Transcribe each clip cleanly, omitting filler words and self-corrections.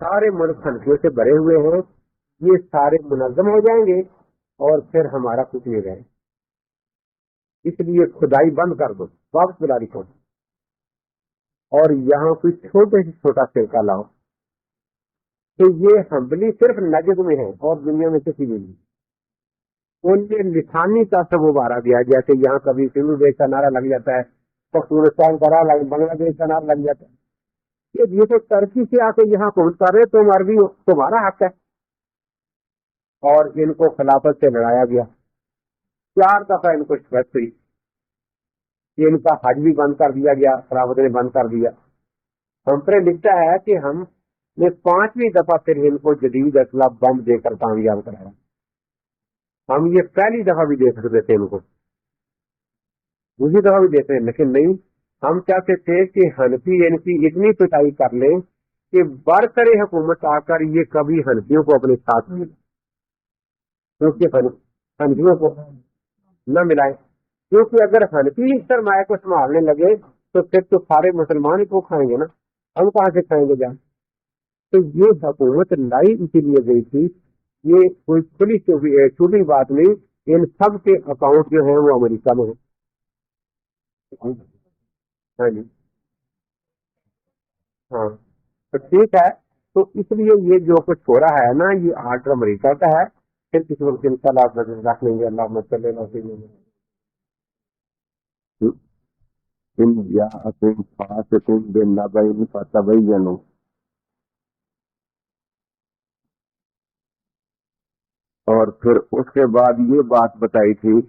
سارے ملک ہنفیوں سے بھرے ہوئے ہیں، یہ سارے منظم ہو جائیں گے اور پھر ہمارا کچھ نہیں رہے، اس لیے خدائی بند کر دو، واپس بلا رہی اور یہاں کوئی چھوٹے سے چھوٹا فرقہ لاؤ کہ یہ ہمبلی صرف نجد میں ہے اور دنیا میں کسی بھی نہیں، ان نے لسانی تصوب آرا دیا، جیسے یہاں کبھی سندھ دیش کا نعرہ لگ جاتا ہے، پختونستان کا نعرہ بنگلہ دیش کا نعرہ لگ جاتا ہے، یہ تو ترکی سے آ کے یہاں حکومت کر رہے، تم عربی ہو، تمہارا حق ہے، اور ان کو خلافت سے لڑایا گیا، 4 دفعہ ان کو شکست ہوئی، ان کا حج بھی بند کر دیا گیا، خلافت نے بند کر دیا۔ ہم پر لکھتا ہے کہ ہم نے 5ویں دفعہ پھر ان کو جدید اسلحہ بم دے کر کامیاب کرایا، ہم یہ پہلی دفعہ بھی دے سکتے تھے ان کو، دوسری دفعہ بھی دیتے ہیں، لیکن نہیں، ہم چاہتے تھے کہ حنفی ان کی اتنی پٹائی کر لیں کہ برسر حکومت آ کر یہ کبھی حنفیوں کو اپنے ساتھ ملے، کیونکہ حنفیوں کو نہ ملائے، کیونکہ اگر حنفی اس سرمایہ کو سنبھالنے لگے تو پھر تو سارے مسلمان کو کھائیں گے نا، ہم کہاں سے کھائیں گے جان؟ تو یہ حکومت لائی اسی لیے گئی تھی، یہ کوئی کھلی چھوٹی بات نہیں، ان سب کے اکاؤنٹ جو ہیں وہ امریکہ میں ہیں۔ ہاں جی، ہاں، تو ٹھیک ہے، تو اس لیے یہ جو کچھ ہو رہا ہے نا، یہ آرڈر امریکہ کا ہے، پھر کسی وقت ان شاء اللہ رکھ لیں گے، اللہ مطلب ان جاءکم فاسق بنبأ فتبینوا۔ اور پھر اس کے بعد یہ بات بتائی تھی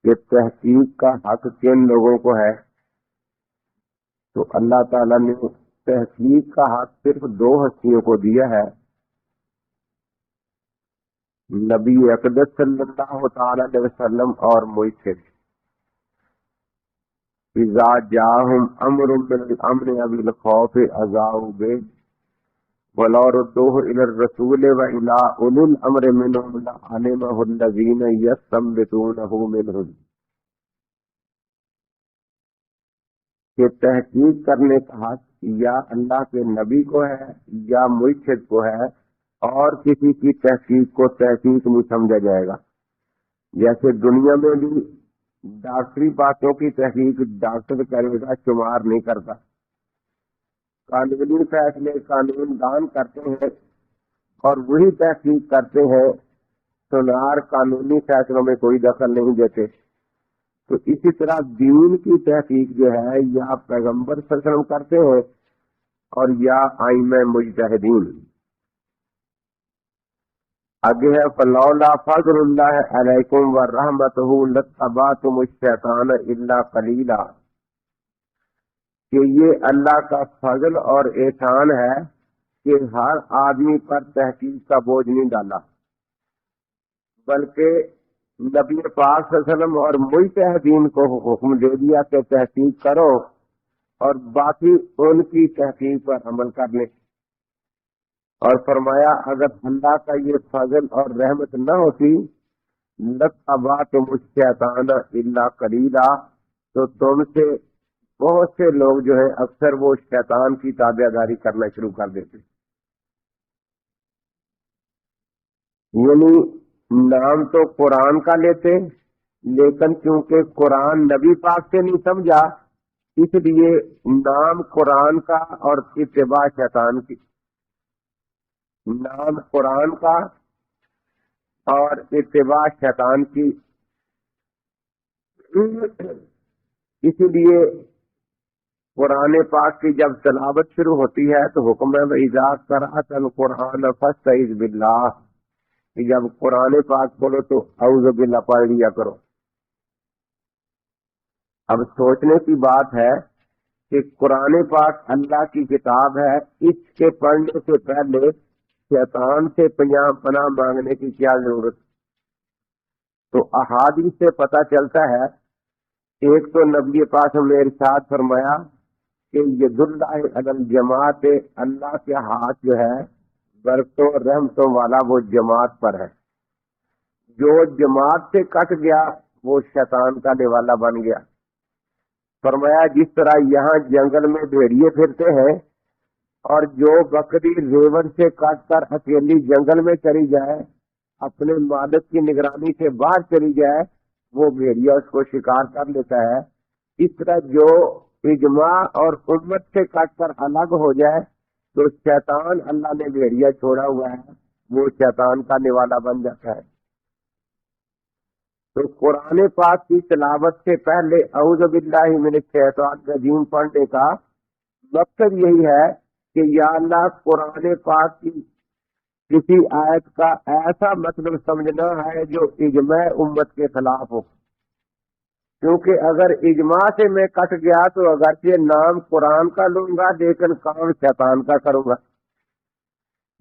کہ تحقیق کا حق کن لوگوں کو ہے، تو اللہ تعالیٰ نے تحقیق کا حق صرف 2 ہستیوں کو دیا ہے، نبی اقدس صلی اللہ تعالی علیہ وسلم اور مرشد۔ اذا جاءهم امر من الامر او الخوف اذاعوا به ولو ردوه الى الرسول والى اولي الامر منهم لعلمه الذين يستنبطونه منهم۔ کہ تحقیق کرنے کا حق یا اللہ کے نبی کو ہے یا مرشد کو ہے، اور کسی کی تحقیق کو تحقیق نہیں سمجھا جائے گا۔ جیسے دنیا میں بھی ڈاکٹری باتوں کی تحقیق ڈاکٹر کرے گا، شمار نہیں کرتا، قانونی فیصلے قانون دان کرتے ہیں اور وہی تحقیق کرتے ہیں، سنار قانونی فیصلوں میں کوئی دخل نہیں دیتے۔ تو اسی طرح دین کی تحقیق جو ہے یا پیغمبر صلی اللہ علیہ وسلم کرتے ہیں اور یا ائمہ مجتہدین۔ آگے ہے فلولا فضل اللہ علیکم ورحمتہ لاتبعتم الشیطان الا قلیلا، کہ یہ اللہ کا فضل اور احسان ہے کہ ہر آدمی پر تحقیق کا بوجھ نہیں ڈالا، بلکہ نبی پاک صلی اللہ علیہ وسلم اور مجتہدین کو حکم دے دیا کہ تحقیق کرو اور باقی ان کی تحقیق پر عمل کر لیں، اور فرمایا اگر اللہ کا یہ فضل اور رحمت نہ ہوتی لاتبعتم الشیطان الا قلیلا، تو تم سے بہت سے لوگ جو ہیں اکثر وہ شیطان کی تابعداری کرنا شروع کر دیتے، یعنی نام تو قرآن کا لیتے، لیکن چونکہ قرآن نبی پاک سے نہیں سمجھا، اس لیے نام قرآن کا اور اتباع شیطان کی، نام قرآن کا اور اتباع شیطان کی۔ اسی لیے قرآن پاک کی جب تلاوت شروع ہوتی ہے تو حکم ہے وَإِذَا قَرَأْتَ الْقُرْآنَ فَاسْتَعِذْ بِاللَّهِ، کہ جب قرآن پاک پڑھو تو اعوذ باللہ پڑھ لیا کرو۔ اب سوچنے کی بات ہے کہ قرآن پاک اللہ کی کتاب ہے، اس کے پڑھنے سے پہلے شیطان سے پناہ مانگنے کی کیا ضرورت؟ تو احادیث سے پتہ چلتا ہے، ایک تو نبی پاک نے ارشاد فرمایا کہ ید اللہ علی الجماعت، اللہ کے ہاتھ جو ہے برکتوں اور رحمتوں والا وہ جماعت پر ہے، جو جماعت سے کٹ گیا وہ شیطان کا نوالا بن گیا۔ فرمایا جس طرح یہاں جنگل میں بھیڑیے پھرتے ہیں اور جو بکری ریون سے کاٹ کر اکیلی جنگل میں چلی جائے، اپنے مالک کی نگرانی سے باہر چلی جائے، وہ بھیڑیا اس کو شکار کر لیتا ہے۔ اس طرح جو اجماع اور امت سے کٹ کر الگ ہو جائے تو شیطان، اللہ نے بھیڑیا چھوڑا ہوا ہے، وہ شیطان کا نوالا بن جاتا ہے۔ تو قرآن پاک کی تلاوت سے پہلے اعوذ باللہ من الشیطان الرجیم پڑھنے کا مقصد یہی ہے کہ یا اللہ قرآن پاک کی کسی آیت کا ایسا مطلب سمجھنا ہے جو اجماع امت کے خلاف ہو، کیونکہ اگر اجماع سے میں کٹ گیا تو اگرچہ نام قرآن کا لوں گا لیکن کام شیطان کا کروں گا۔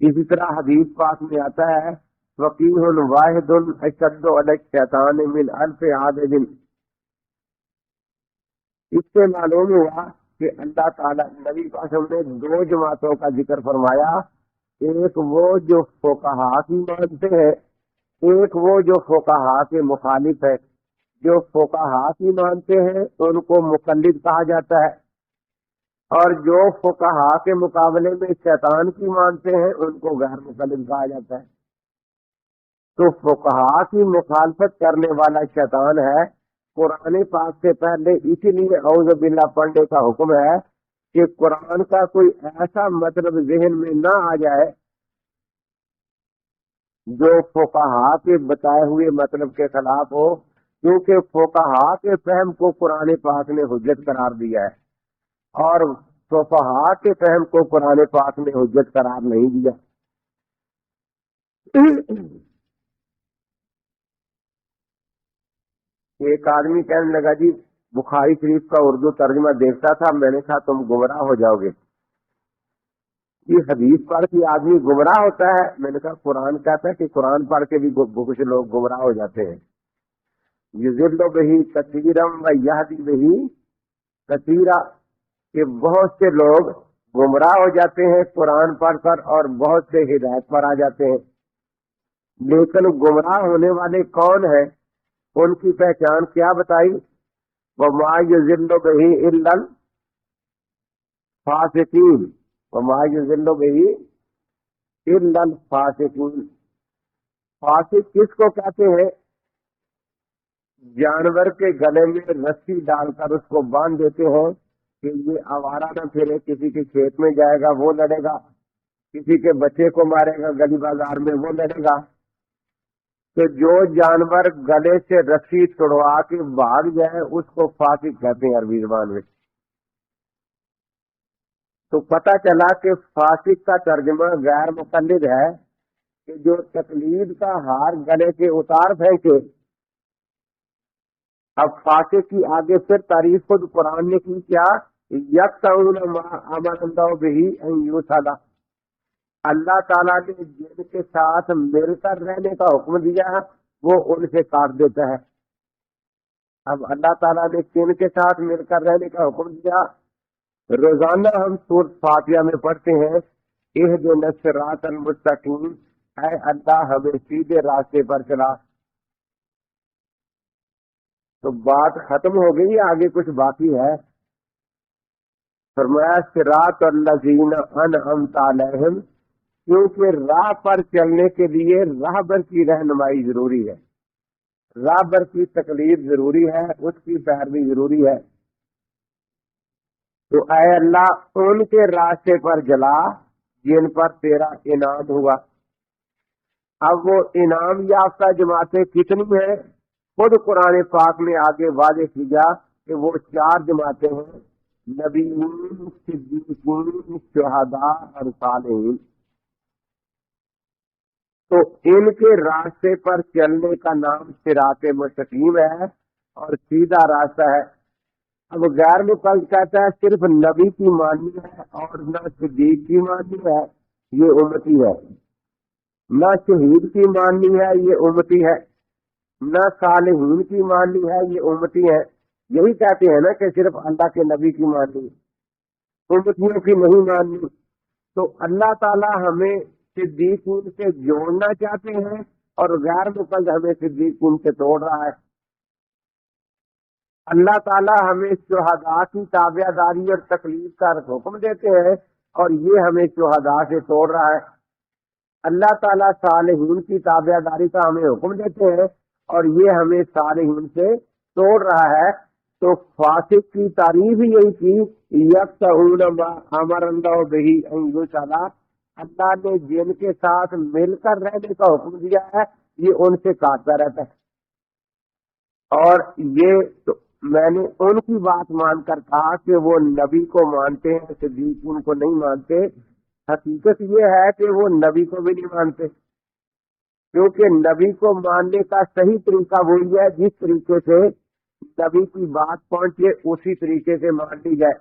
اسی طرح حدیث پاک میں آتا ہے وقیح واحد اشد علی الشیطان من الف عابد۔ اس سے معلوم ہوا کہ اللہ تعالیٰ نبی پاک نے دو جماعتوں کا ذکر فرمایا، ایک وہ جو فقہا کی مانتے ہیں، ایک وہ جو فقہا کے مخالف ہے۔ جو فقہا کی مانتے ہیں ان کو مقلد کہا جاتا ہے، اور جو فقہا کے مقابلے میں شیطان کی مانتے ہیں ان کو غیر مقلد کہا جاتا ہے۔ تو فقہا کی مخالفت کرنے والا شیطان ہے۔ قرآن پاک سے پہلے اسی لیے اعوذ باللہ پڑھنے کا حکم ہے کہ قرآن کا کوئی ایسا مطلب ذہن میں نہ آ جائے جو فقہا کے بتائے ہوئے مطلب کے خلاف ہو، کیونکہ فقہا کے فہم کو قرآن پاک نے حجت قرار دیا ہے اور فقہا کے فہم کو قرآن پاک نے حجت قرار نہیں دیا۔ ایک آدمی کہنے لگا جی بخاری شریف کا اردو ترجمہ دیکھتا تھا، میں نے کہا تم گمراہ ہو جاؤ گے، یہ حدیث پڑھ کے آدمی گمراہ ہوتا ہے؟ میں نے کہا قرآن کہتا ہے کہ قرآن پڑھ کے بھی کچھ لوگ گمراہ ہو جاتے ہیں۔ یضل بہ کثیرا و یہدی بہ کثیرا، کہ بہت سے لوگ گمراہ ہو جاتے ہیں قرآن پڑھ کر اور بہت سے ہدایت پر آ جاتے ہیں۔ لیکن گمراہ ہونے والے کون ہیں، ان کی پہچان کیا بتائی؟ وما یضل بہ الا الفاسقین، وما یضل بہ الا الفاسقین۔ فاسق کس کو کہتے ہیں؟ جانور کے گلے میں رسی ڈال کر اس کو باندھ دیتے ہیں کہ یہ آوارہ نہ پھرے، کسی کے کھیت میں جائے گا وہ لڑے گا، کسی کے بچے کو مارے گا گلی بازار میں وہ لڑے گا۔ تو جو جانور گلے سے رسی چھڑوا کے بھاگ جائے اس کو فاسق کہتے ہیں عربی زبان میں۔ تو پتہ چلا کہ فاسق کا ترجمہ غیر مقلد ہے کہ جو تقلید کا ہار گلے کے اتار پھینکے۔ اب فاسق کی آگے پھر تعریف خود قرآن نے کی کیا؟ یکتعون ما امر اللہ بہ ان یوصل، اللہ تعالیٰ نے جن کے ساتھ مل کر رہنے کا حکم دیا وہ ان سے کاٹ دیتا ہے۔ اب اللہ تعالیٰ نے کن کے ساتھ مل کر رہنے کا حکم دیا؟ روزانہ ہم سورۃ فاتحہ میں پڑھتے ہیں اہدنا الصراط المستقیم، اے اللہ ہمیں سیدھے راستے پر چلا۔ تو بات ختم ہو گئی، آگے کچھ باقی ہے۔ فرمایا صراط الذین انعمت علیہم، کیونکہ راہ پر چلنے کے لیے راہبر کی رہنمائی ضروری ہے، راہبر کی تقلید ضروری ہے، اس کی پیروی ضروری ہے۔ تو اے اللہ ان کے راستے پر جلا جن پر تیرا انعام ہوا۔ اب وہ انعام یافتہ جماعتیں کتنی ہیں؟ خود قرآن پاک نے آگے واضح کیا کہ وہ 4 جماعتیں ہیں، نبیین، صدیقین، شہداء اور صالحین۔ تو ان کے راستے پر چلنے کا نام صراط مستقیم ہے اور سیدھا راستہ ہے۔ اب غیر مقلد کہتا ہے صرف نبی کی مانی ہے اور نہ صدیق کی مانی ہے، یہ امتی ہے، نہ شہید کی مانی ہے، یہ امتی ہے، نہ صالحین کی مانی ہے، یہ امتی ہے۔ یہی کہتے ہیں نا کہ صرف اللہ کے نبی کی مانی، امتیوں کی نہیں مانی۔ تو اللہ تعالیٰ ہمیں صدیقین سے جوڑنا چاہتے ہیں اور غیر مقلد ہمیں صدیقین سے توڑ رہا ہے۔ اللہ تعالیٰ ہمیں شہداء کی تابع داری اور تکلیف کا حکم دیتے ہیں اور یہ ہمیں شہداء سے توڑ رہا ہے. اللہ تعالیٰ صالحین کی تابع داری کا ہمیں حکم دیتے ہیں اور یہ ہمیں صالحین سے توڑ رہا ہے. تو فاسق کی تعریف ہی یہی تھی، یکسعون ما امر اللہ بہ ان یصل، اللہ نے جن کے ساتھ مل کر رہنے کا حکم دیا ہے یہ ان سے کاٹتا رہتا ہے. اور یہ تو میں نے ان کی بات مان کر کہا کہ وہ نبی کو مانتے ہیں، صدیقین کو نہیں مانتے. حقیقت یہ ہے کہ وہ نبی کو بھی نہیں مانتے، کیونکہ نبی کو ماننے کا صحیح طریقہ وہی ہے جس طریقے سے نبی کی بات پہنچے اسی طریقے سے مان لی جائے.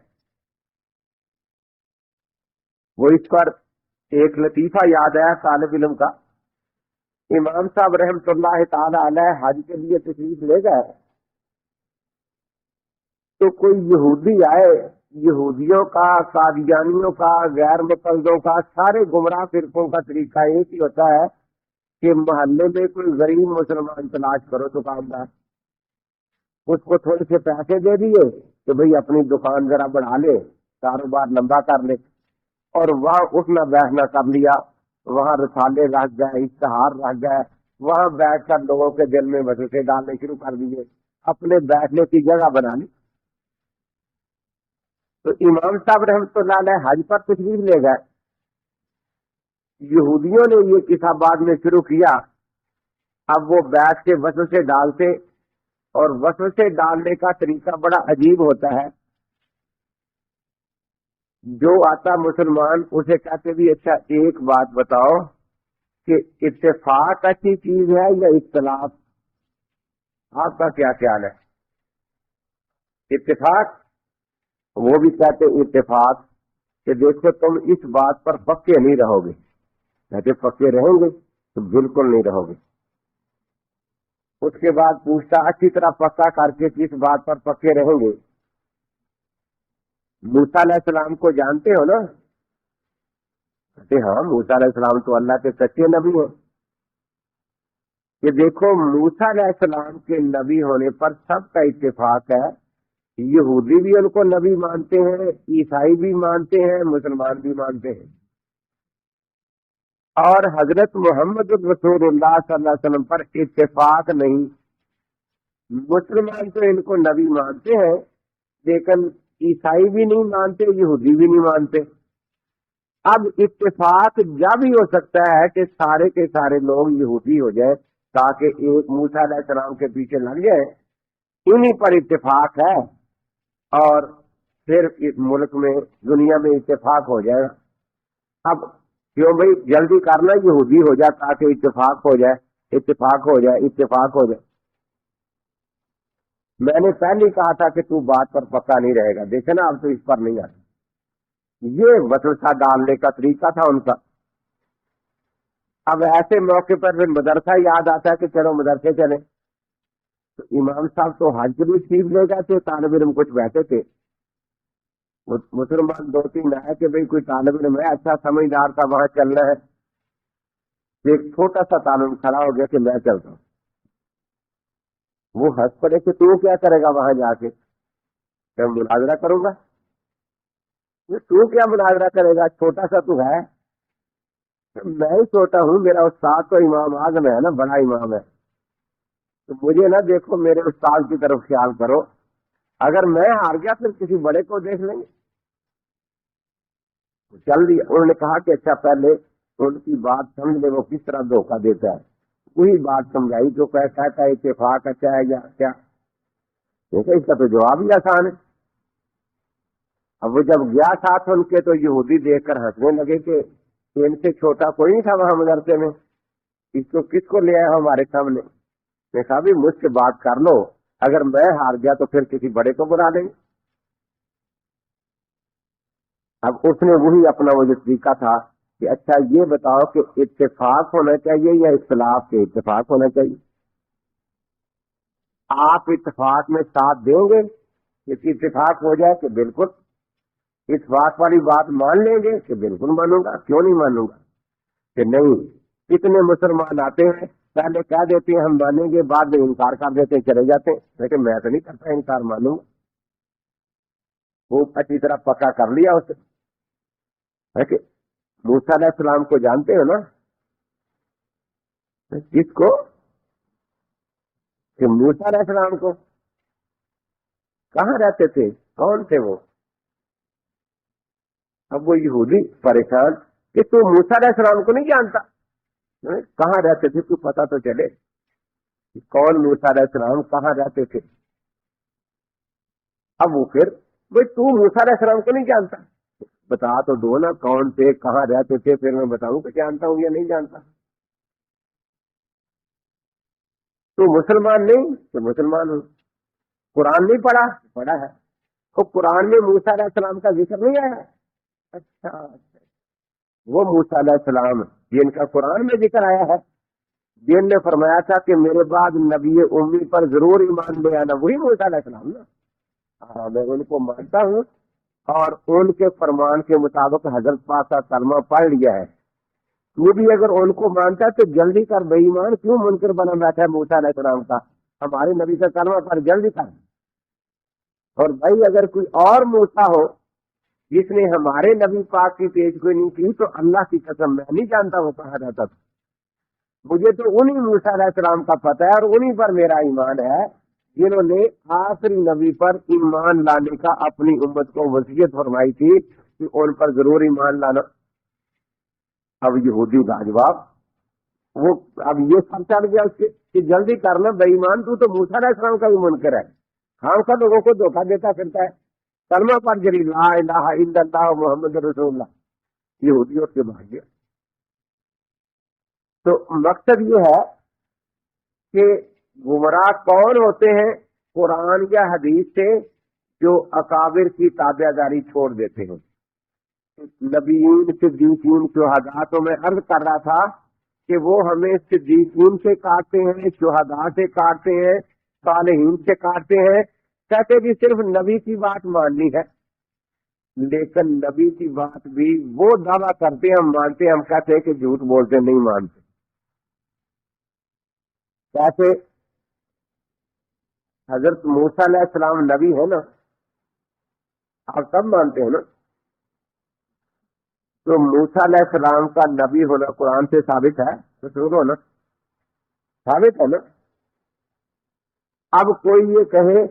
وہ اس پر ایک لطیفہ یاد ہے طالب علم کا. امام صاحب رحمۃ اللہ تعالی علیہ حج کے لیے تشریف لے گئے تو کوئی یہودی آئے، یہودیوں کا، قادیانیوں کا، غیر مقلدوں کا، سارے گمراہ فرقوں کا طریقہ ایک ہی ہوتا ہے کہ محلے میں کوئی غریب مسلمان تلاش کرو دکاندار، اس کو تھوڑے سے پیسے دے دیے کہ بھئی اپنی دکان ذرا بڑھا لے، کاروبار لمبا کر لے، اور وہاں اٹھنا بیٹھنا کر لیا، وہاں رسالے رکھ گئے، اشتہار رکھ گئے، وہاں بیٹھ کر لوگوں کے دل میں وسوسے ڈالنے شروع کر دیے، اپنے بیٹھنے کی جگہ بنا لی. تو امام صاحب رحمۃ اللہ علیہ حج پر تشریف لے گئے. یہودیوں نے یہ قصہ بعد میں شروع کیا. اب وہ بیٹھ کے وسوسے ڈالتے، اور وسوسے ڈالنے کا طریقہ بڑا عجیب ہوتا ہے. جو آتا مسلمان اسے کہتے بھی اچھا ایک بات بتاؤ کہ اتفاق اچھی چیز ہے یا اختلاف؟ آپ کا کیا خیال ہے؟ اتفاق؟ وہ بھی کہتے اتفاق کہ دیکھو تم اس بات پر پکے نہیں رہو گے. کہتے پکے رہیں گے تو بالکل نہیں رہو گے. اس کے بعد پوچھتا اچھی طرح پکا کر کے کس بات پر پکے رہیں گے؟ موسیٰ علیہ السلام کو جانتے ہو نا؟ کہتے ہاں موسیٰ علیہ السلام تو اللہ کے سچے نبی ہیں. کہ دیکھو موسیٰ علیہ السلام کے نبی ہونے پر سب کا اتفاق ہے. یہودی بھی ان کو نبی مانتے ہیں، عیسائی بھی مانتے ہیں، مسلمان بھی مانتے ہیں. اور حضرت محمد رسول اللہ صلی اللہ علیہ وسلم پر اتفاق نہیں. مسلمان تو ان کو نبی مانتے ہیں لیکن عیسائی بھی نہیں مانتے، یہودی بھی نہیں مانتے. اب اتفاق جب ہی ہو سکتا ہے کہ سارے کے سارے لوگ یہودی ہو جائیں تاکہ ایک موسیٰ علیہ السلام کے پیچھے لگ جائیں. انہی پر اتفاق ہے اور پھر اس ملک میں دنیا میں اتفاق ہو جائے گا. اب کیوں بھائی جلدی کرنا یہودی ہو جائے تاکہ اتفاق ہو جائے، اتفاق ہو جائے، اتفاق ہو جائے. میں نے پہلے ہی کہا تھا کہ تو بات پر پکا نہیں رہے گا. دیکھے نا اب تو اس پر نہیں آتا. یہ وسوسہ ڈالنے کا طریقہ تھا ان کا. اب ایسے موقع پر پھر مدرسہ یاد آتا ہے کہ چلو مدرسے چلیں. تو امام صاحب تو حج کے بھی ٹھیک لے گئے تھے، طالب علم کچھ بیٹھے تھے. مسلمان دو تین آئے کہ بھئی کوئی طالب علم ہے اچھا سمجھدار تھا وہاں چلنا ہے. ایک چھوٹا سا طالب کھڑا ہو گیا کہ میں چلتا ہوں. وہ ہنس پڑے کہ تو کیا کرے گا وہاں جا کے؟ میں مناظرہ کروں گا. تو کیا مناظرہ کرے گا؟ چھوٹا سا تو ہے. میں ہی چھوٹا ہوں، میرا استاد تو امام اعظم ہے نا، بڑا امام ہے. تو مجھے نہ دیکھو، میرے استاد کی طرف خیال کرو. اگر میں ہار گیا پھر کسی بڑے کو دیکھ لیں گے. چل دیا. انہوں نے کہا کہ اچھا پہلے ان کی بات سمجھ لے وہ کس طرح دھوکہ دیتا ہے. وہی بات سمجھائی جو کہتا ہے اتفاق اچھا ہے یا کیا. دیکھا اس کا تو جواب ہی آسان ہے. اب وہ جب گیا ساتھ ان کے تو یہودی دیکھ کر ہنسنے لگے کہ ان سے چھوٹا کوئی نہیں تھا وہاں مدرسے میں، اس کو کس کو لے آیا ہمارے سامنے. میں کہا بھی مجھ سے بات کر لو، اگر میں ہار گیا تو پھر کسی بڑے کو بنا لیں گے. اب اس نے وہی اپنا وہ جو طریقہ تھا کہ اچھا یہ بتاؤ کہ اتفاق ہونا چاہیے یا اختلاف کے اتفاق ہونا چاہیے. آپ اتفاق میں ساتھ دیں گے اس اتفاق ہو جائے کہ بالکل. اس بات والی بات مان لیں گے کہ بالکل مانوں گا. کیوں نہیں مانوں گا؟ کہ نہیں. کتنے مسلمان آتے ہیں پہلے کہہ دیتے ہیں ہم مانیں گے، بعد میں انکار کر دیتے ہیں، چلے جاتے ہیں. لیکن میں تو نہیں کرتا انکار، مانوں گا. وہ اچھی طرح پکا کر لیا اسے. ہے کہ موسیٰ علیہ السلام کو جانتے ہو نا؟ کس کو؟ کہ موسیٰ علیہ السلام کو. کہاں رہتے تھے؟ کون تھے وہ؟ اب وہ یہودی پریشان کہ تو موسیٰ علیہ السلام کو نہیں جانتا. کہاں رہتے تھے تو پتا تو چلے کون موسیٰ علیہ السلام کہاں رہتے تھے. اب وہ پھر بھائی تو موسیٰ علیہ السلام کو نہیں جانتا، بتا تو دو نا کون تھے، کہاں رہتے تھے، پھر میں بتاؤں کہ جانتا ہوں یا نہیں جانتا. تو مسلمان نہیں تو مسلمان ہوں. قرآن نہیں پڑھا؟ پڑھا ہے. تو قرآن میں موسیٰ علیہ السلام کا ذکر نہیں آیا؟ اچھا وہ موسیٰ علیہ السلام جن کا قرآن میں ذکر آیا ہے، جن نے فرمایا تھا کہ میرے بعد نبی امی پر ضرور ایمان لے آنا، وہی موسیٰ علیہ السلام نا. ہاں میں ان کو مانتا ہوں اور ان کے فرمان کے مطابق حضرت پاک کا کلمہ پڑھ لیا ہے. تو بھی اگر ان کو مانتا ہے تو جلدی کر، بے ایمان کیوں منکر بنا بیٹھا ہے موسیٰ علیہ السلام کا؟ ہمارے نبی کا کلمہ پڑھ جلدی کر. اور بھائی اگر کوئی اور موسیٰ ہو جس نے ہمارے نبی پاک کی پیش گوئی نہیں کی تو اللہ کی قسم میں نہیں جانتا وہ کہاں رہتا تھا. مجھے تو انہی موسیٰ علیہ السلام کا پتہ ہے اور انہی پر میرا ایمان ہے جنہوں نے آخری نبی پر ایمان لانے کا اپنی امت کو وصیت فرمائی تھی کہ ان پر ضرور ایمان لانا. اب یہودی لاجواب وہ اب یہ سب چل گیا اس کے کہ جلدی کرنا بے ایمان، تو موسیٰ علیہ السلام کا بھی منکر ہے، خام کا لوگوں کو دھوکہ دیتا پھرتا ہے. کلمہ پر جلی لا الہ الا اللہ محمد رسول اللہ، یہودیوں کے بھاگ گیا. تو مقصد یہ ہے کہ گمراہ کون ہوتے ہیں؟ قرآن یا حدیث سے جو اکابر کی تابع داری چھوڑ دیتے ہیں. نبیین صدیقین شہداء، تو میں عرض کر رہا تھا کہ وہ ہمیں صدیقین سے کاٹتے ہیں، شہداء سے کاٹتے ہیں، صالحین سے کاٹتے ہیں، کہتے بھی صرف نبی کی بات ماننی ہے. لیکن نبی کی بات بھی وہ دعویٰ کرتے ہیں ہم مانتے ہیں، ہم کہتے ہیں کہ جھوٹ بولتے نہیں مانتے. کیسے؟ حضرت موسیٰ علیہ السلام نبی ہے نا، آپ سب مانتے ہیں نا. تو موسیٰ علیہ السلام کا نبی ہونا قرآن سے ثابت ہے، رسول ہونا ثابت ہے نا. اب کوئی یہ کہے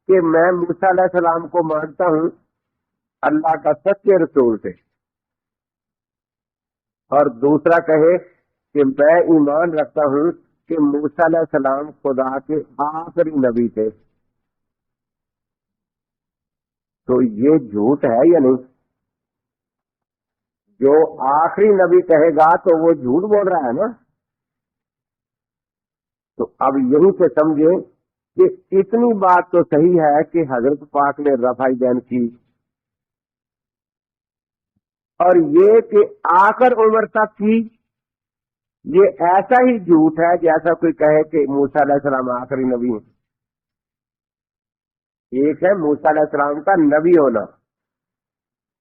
کہ میں موسیٰ علیہ السلام کو مانتا ہوں اللہ کا سچے رسول سے، اور دوسرا کہے کہ میں ایمان رکھتا ہوں کہ موسیٰ علیہ السلام خدا کے آخری نبی تھے، تو یہ جھوٹ ہے یا نہیں؟ جو آخری نبی کہے گا تو وہ جھوٹ بول رہا ہے نا. تو اب یہیں سے سمجھے کہ اتنی بات تو صحیح ہے کہ حضرت پاک نے رفع دین کی، اور یہ کہ آخر عمر تک کی، یہ ایسا ہی جھوٹ ہے جیسا کوئی کہے کہ موسیٰ علیہ السلام آخری نبی ہیں. ایک ہے موسیٰ علیہ السلام کا نبی ہونا،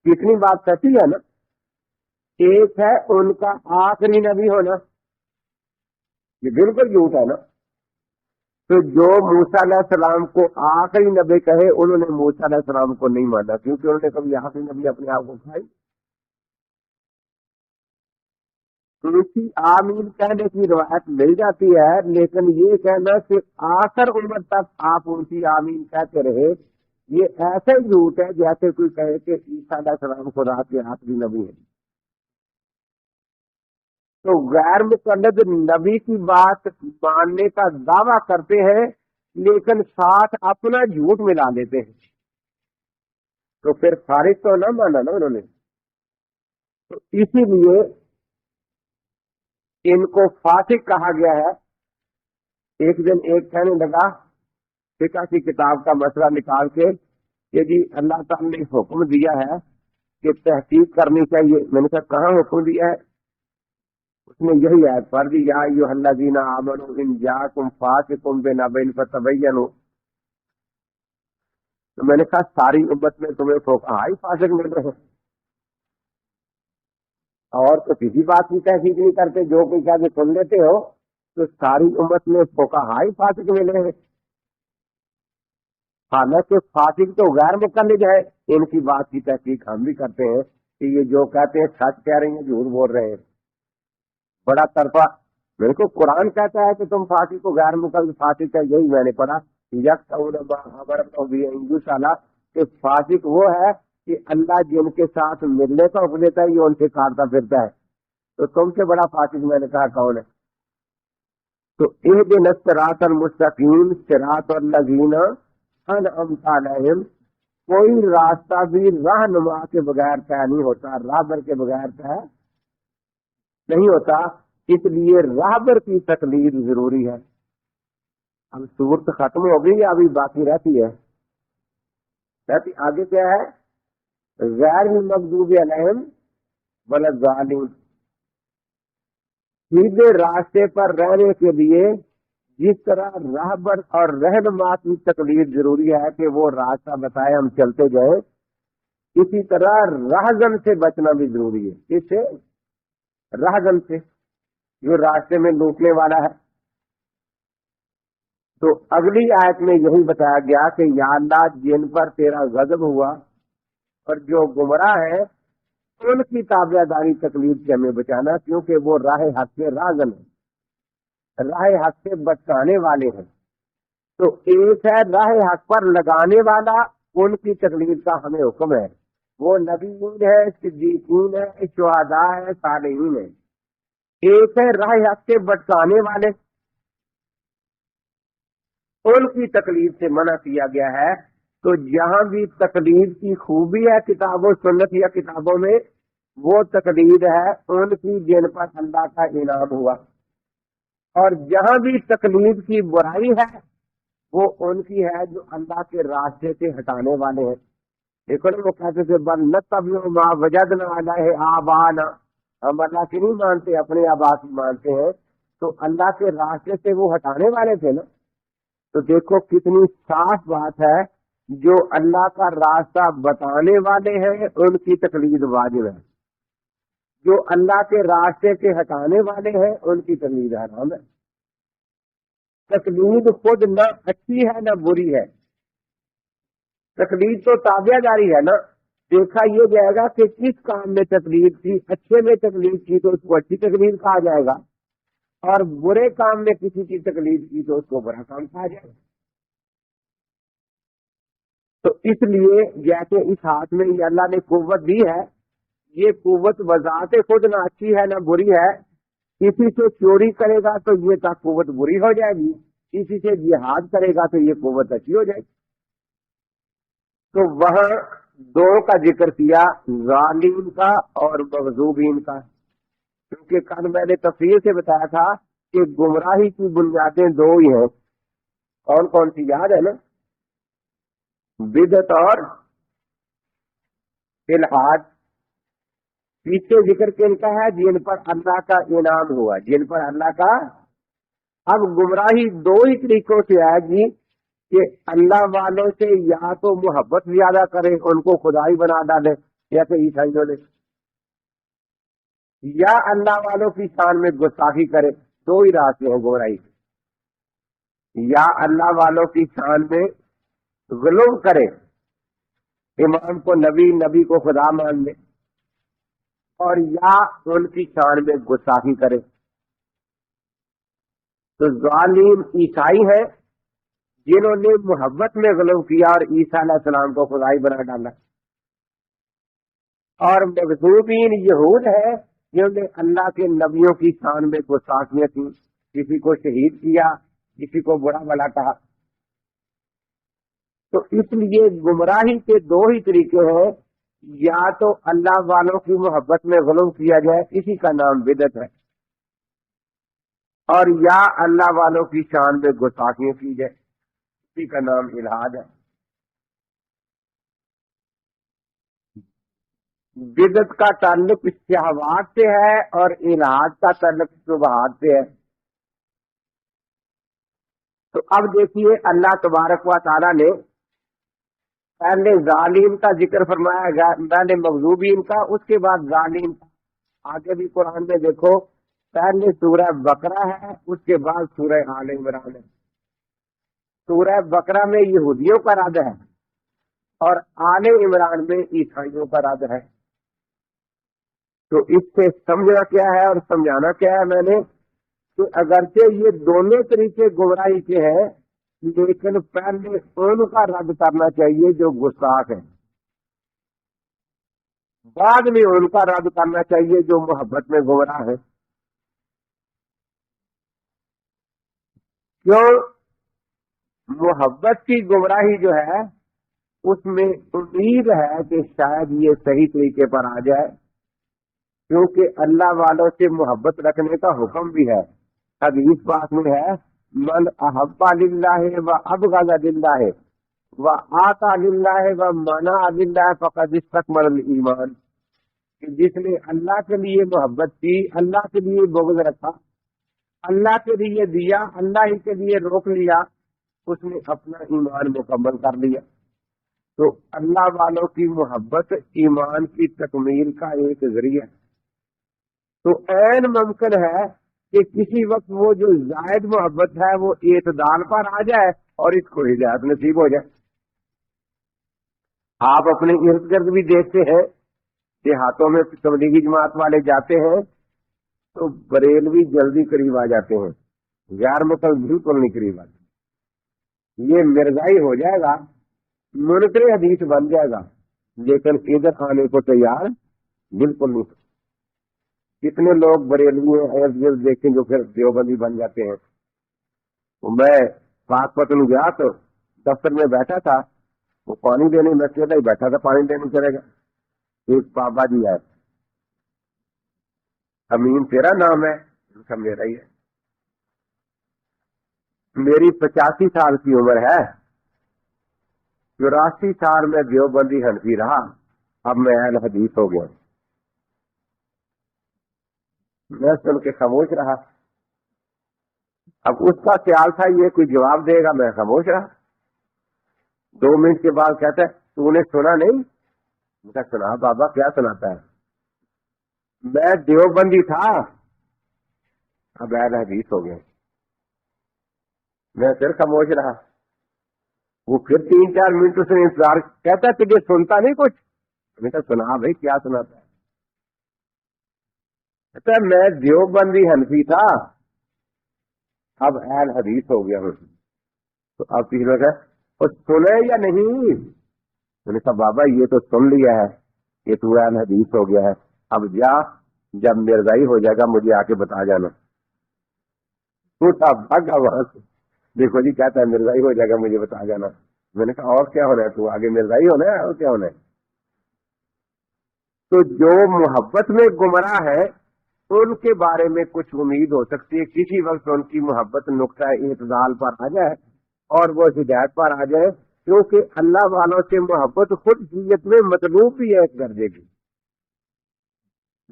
کتنی بات سچی ہے نا. ایک ہے ان کا آخری نبی ہونا، یہ بالکل جھوٹ ہے نا. تو جو موسیٰ علیہ السلام کو آخری نبی کہے انہوں نے موسیٰ علیہ السلام کو نہیں مانا، کیونکہ انہوں نے کبھی آخری نبی اپنے آپ کو کھائی. اسی آمین کہنے کی روایت مل جاتی ہے، لیکن یہ کہنا کہ آخر عمر تک آپ ان کی آمین کہتے رہے، یہ ایسے جھوٹ ہے جیسے کوئی کہے کہ عیسیٰ علیہ السلام خدا کے آخری نبی ہیں. تو غیر مقلد نبی کی بات ماننے کا دعویٰ کرتے ہیں لیکن ساتھ اپنا جھوٹ ملا لیتے ہیں، تو پھر خارج تو نہ مانا نا انہوں نے. تو اسی لیے ان کو فاسق کہا گیا ہے. ایک دن ایک کہنے لگا فقہ کی کتاب کا مسئلہ نکال کے کہ جی اللہ تعالیٰ نے حکم دیا ہے کہ تحقیق کرنی چاہیے. میں نے کہا کہاں حکم دیا ہے؟ اس نے یہی آیت پڑھ دی، یا ایھا الذین آمنوا ان جاءکم فاسق بنبأ فتبینوا. تو میں نے کہا ساری امت میں تمہیں فقہاء ہی فاسق مل رہے ہیں، اور تو کسی بات کی تحقیق نہیں کرتے، جو کوئی کہہ کے سن لیتے ہو. تو ساری امت میں فقہاء ہی فاسق مل رہے ہیں، حالانکہ فاسق تو غیر مقلد ہے. ان کی بات کی تحقیق ہم بھی کرتے ہیں، کہ یہ جو کہتے ہیں سچ کہہ رہے ہیں جھوٹ بول رہے ہیں. بڑا طرفہ. میرے کو قرآن کہتا ہے کہ تم فاسق کو غیر مقلد فاسق ہے. یہی میں نے پڑھا کہ فاسق وہ ہے کہ اللہ جن کے ساتھ ملنے کا حکم دیتا ہے یہ ان سے کاٹتا پھرتا ہے. تو تم سے بڑا فاسق میں نے کہا کون ہے؟ تو اہدنا الصراط المستقیم صراط الذین انعمت علیہم. کوئی راستہ بھی رہنما کے بغیر طے نہیں ہوتا، راہبر کے بغیر طے نہیں ہوتا. اس لیے راہبر کی تقلید ضروری ہے. اب صورت ختم ہو گئی، ابھی باقی رہتی ہے. آگے کیا ہے؟ غیر المغضوب علیہم ولا الضالین. سیدھے راستے پر رہنے کے لیے جس طرح راہبر اور رہنما کی تقلید ضروری ہے کہ وہ راستہ بتائے ہم چلتے جائیں، اسی طرح راہزن سے بچنا بھی ضروری ہے. اس سے راہزن سے جو راستے میں لوٹنے والا ہے. تو اگلی آیت میں یہی بتایا گیا کہ یا اللہ جن پر تیرا غضب ہوا اور جو گمراہ ہیں ان کی تابع داری تکلیف سے ہمیں بچانا، کیونکہ وہ راہ حق کے راہزن ہیں، راہ حق سے بچانے والے ہیں. تو ایک ہے راہ حق پر لگانے والا، ان کی تکلیف کا ہمیں حکم ہے. وہ نبیین ہے، صدیقین ہے، شہداء ہے، صالحین ہے. ایک ہے راہ حق سے بچانے والے، ان کی تکلیف سے منع کیا گیا ہے. تو جہاں بھی تقلید کی خوبی ہے کتاب و سنت یا کتابوں میں، وہ تقلید ہے ان کی جن پر اللہ کا انعام ہوا. اور جہاں بھی تقلید کی برائی ہے وہ ان کی ہے جو اللہ کے راستے سے ہٹانے والے ہیں. دیکھو نا، وہ کہتے تھے بل نتبع ما وجدنا علیہ آبانا، ہم اللہ کی نہیں مانتے، اپنے آبا کی مانتے ہیں. تو اللہ کے راستے سے وہ ہٹانے والے تھے نا. تو دیکھو کتنی صاف بات ہے، جو اللہ کا راستہ بتانے والے ہیں ان کی تقلید واجب ہے، جو اللہ کے راستے سے ہٹانے والے ہیں ان کی تقلید حرام ہے. تقلید خود نہ اچھی ہے نہ بری ہے، تقلید تو تابع داری ہے نا. دیکھا یہ جائے گا کہ کس کام میں تقلید کی، اچھے میں تقلید کی تو اس کو اچھی تقلید کہا جائے گا، اور برے کام میں کسی کی تقلید کی تو اس کو برا کام کہا جائے گا. تو اس لیے جیسے اس ہاتھ میں یہ اللہ نے قوت دی ہے، یہ قوت بذات خود نہ اچھی ہے نہ بری ہے. کسی سے چوری کرے گا تو یہ کا قوت بری ہو جائے گی، کسی سے جہاد کرے گا تو یہ قوت اچھی ہو جائے گی. تو وہاں دو کا ذکر کیا، ظالم کا اور مغضوبین کا، کیونکہ کل میں نے تفصیل سے بتایا تھا کہ گمراہی کی بنیادیں دو ہی ہیں. کون کون سی یاد ہے نا؟ بدعت اور الحاد. پیچھے ذکر کن کا ہے؟ جن پر اللہ کا انعام ہوا، جن پر اللہ کا. اب گمراہی دو ہی طریقوں سے آئے گی کہ اللہ والوں سے یا تو محبت زیادہ کرے، ان کو خدائی بنا ڈالے جیسے عیسائیوں نے، یا اللہ والوں کی شان میں گستاخی کرے. دو ہی راستے ہیں گمراہی کے. یا اللہ والوں کی شان میں غلو کرے، امام کو نبی، نبی کو خدا مان لے، اور یا ان کی شان میں گستاخی کرے. تو ظالم عیسائی ہیں جنہوں نے محبت میں غلو کیا اور عیسیٰ علیہ السلام کو خدائی بنا ڈالا. اور مغضوبین یہود ہے جنہوں نے اللہ کے نبیوں کی شان میں گستاخیاں کی، کسی کو شہید کیا، کسی کو برا بھلا کہا. تو اس لیے گمراہی کے دو ہی طریقے ہیں، یا تو اللہ والوں کی محبت میں غلو کیا جائے، اسی کا نام بدعت ہے، اور یا اللہ والوں کی شان میں گستاخیاں کی جائے، اسی کا نام الحاد ہے. بدعت کا تعلق شہوات سے ہے اور الحاد کا تعلق شبہات سے ہے. تو اب دیکھیے اللہ تبارک و تعالیٰ نے پہلے ظالم کا ذکر فرمایا گیا، پہلے مغضوبین کا، اس کے بعد ظالم کا. آگے بھی قرآن میں دیکھو، پہلے سورہ بقرہ ہے، اس کے بعد سورہ آل عمران ہے. سورہ بقرہ میں یہودیوں کا رد ہے اور آل عمران میں عیسائیوں کا رد ہے. تو اس سے سمجھنا کیا ہے اور سمجھانا کیا ہے میں نے کہ اگرچہ یہ دونوں طریقے گمراہی کے ہیں، لیکن پہلے ان کا رد کرنا چاہیے جو گستاخ ہے، بعد میں ان کا رد کرنا چاہیے جو محبت میں گمراہ ہے۔ کیوں؟ محبت کی گمراہی جو ہے اس میں امید ہے کہ شاید یہ صحیح طریقے پر آ جائے، کیونکہ اللہ والوں سے محبت رکھنے کا حکم بھی ہے۔ حدیث پاک میں ہے من احب للہ و ابغض للہ و آتا للہ و منع للہ فقد استکمل الایمان، کہ جس نے اللہ کے لیے محبت کی، اللہ کے لیے بغض رکھا، اللہ کے لیے دیا، اللہ ہی کے لیے روک لیا، اس نے اپنا ایمان مکمل کر لیا۔ تو اللہ والوں کی محبت ایمان کی تکمیل کا ایک ذریعہ ہے۔ تو عین ممکن ہے کہ کسی وقت وہ جو زائد محبت ہے وہ اعتدال پر آ جائے اور اس کو ہدایت نصیب ہو جائے۔ آپ اپنے ارد گرد بھی دیکھتے ہیں، دیہاتوں میں تبلیغی جماعت والے جاتے ہیں تو بریلوی جلدی قریب آ جاتے ہیں، غیر مسلم بالکل نہیں قریب آتے۔ یہ مرزائی ہو جائے گا، منکر حدیث بن جائے گا، لیکن ادھر آنے کو تیار بالکل نہیں۔ کتنے لوگ بریلوی ہیں ارد گرد دیکھیں جو پھر دیوبندی بن جاتے ہیں۔ میں پاک پتن گیا تو دفتر میں بیٹھا تھا، وہ پانی دینے میں اکیلا ہی بیٹھا تھا، پانی دینے چلے گا، ایک بابا جی ہے، امین تیرا نام ہے؟ میرا ہی ہے۔ میری 85 سال کی عمر ہے، 84 سال میں دیوبندی حنفی رہا، اب میں اہل حدیث ہو گیا۔ میں سن کے خاموش رہا۔ اب اس کا خیال تھا یہ کوئی جواب دے گا، میں خاموش رہا۔ 2 منٹ کے بعد کہتا ہے تو نے سنا نہیں؟ میں کہا سنا بابا، کیا سناتا ہے؟ میں دیوبندی تھا، اب اہل حدیث ہو گیا۔ میں پھر خاموش رہا۔ وہ پھر 3-4 منٹ اس نے انتظار، کہتا ہے تجھے سنتا نہیں کچھ؟ میں کہا سنا بھائی، کیا سناتا ہے؟ کہتا ہے میں دیوبندی حنفی تھا، اب اہل حدیث ہو گیا ہوں۔ تو اب تیسرا کہ اور سنے یا نہیں؟ میں نے کہا بابا یہ تو سن لیا ہے، یہ تو اہل حدیث ہو گیا ہے، اب جا، جب مرزائی ہو جائے گا مجھے آ کے بتا جانا۔ تو بھاگا وہاں سے، دیکھو جی کہتا ہے مرزائی ہو جائے گا مجھے بتا جانا۔ میں نے کہا اور کیا ہونا ہے؟ تو آگے مرزائی ہونا ہے، اور کیا ہونا ہے؟ تو جو محبت میں گمراہ ہے ان کے بارے میں کچھ امید ہو سکتی ہے، کسی وقت ان کی محبت نقطہ اعتدال پر آ جائے اور وہ ہدایت پر آ جائے، کیونکہ اللہ والوں سے محبت خود حیت میں مطلوب بھی ہے ایک درجے کی،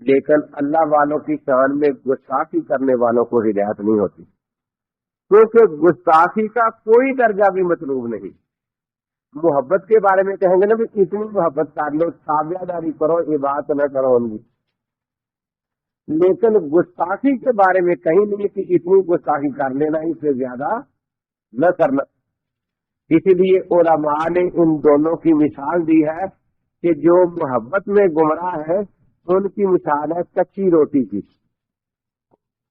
لیکن اللہ والوں کی شان میں گستاخی کرنے والوں کو ہدایت نہیں ہوتی، کیونکہ گستاخی کا کوئی درجہ بھی مطلوب نہیں۔ محبت کے بارے میں کہیں گے نا بھی اتنی محبت کر لو، تابعہ داری کرو، عبادت نہ کرو ان کی، لیکن گستاخی کے بارے میں کہیں نہیں کہ اتنی گستاخی کر لینا، اس سے زیادہ نہ کرنا۔ اسی لیے علماء نے ان دونوں کی مثال دی ہے کہ جو محبت میں گمراہ ہے ان کی مثال ہے کچی روٹی کی۔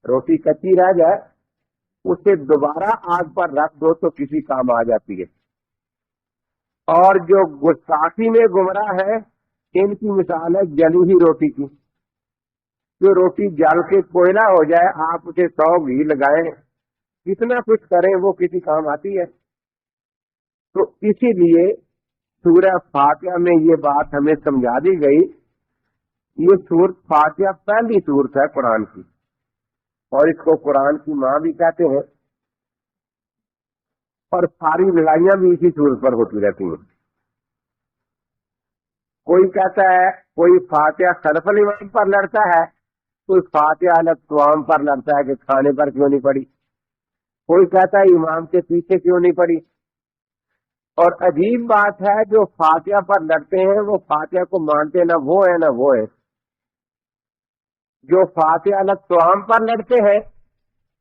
روٹی کچی رہ جائے، اسے دوبارہ آگ پر رکھ دو تو کسی کام آ جاتی ہے، اور جو گستاخی میں گمراہ ہے ان کی مثال ہے جلی ہوئی روٹی کی۔ جو روٹی جل کے کوئلہ ہو جائے، آپ اسے 100 گھی لگائیں، کتنا کچھ کریں، وہ کسی کام آتی ہے؟ تو اسی لیے سورہ فاتحہ میں یہ بات ہمیں سمجھا دی گئی۔ یہ سورۃ فاتحہ پہلی سورت ہے قرآن کی، اور اس کو قرآن کی ماں بھی کہتے ہیں، اور ساری لڑائیاں بھی اسی سورت پر ہوتی رہتی ہیں۔ کوئی کہتا ہے، کوئی فاتحہ خلف الامام پر لڑتا ہے، کوئی فاتحہ الاقوام پر لڑتا ہے کہ کھانے پر کیوں نہیں پڑی، کوئی کہتا ہے امام کے پیچھے کیوں نہیں پڑی۔ اور عجیب بات ہے، جو فاتحہ پر لڑتے ہیں وہ فاتحہ کو مانتے نہ وہ ہے نہ وہ ہے۔ جو فاتحہ الاقوام پر لڑتے ہیں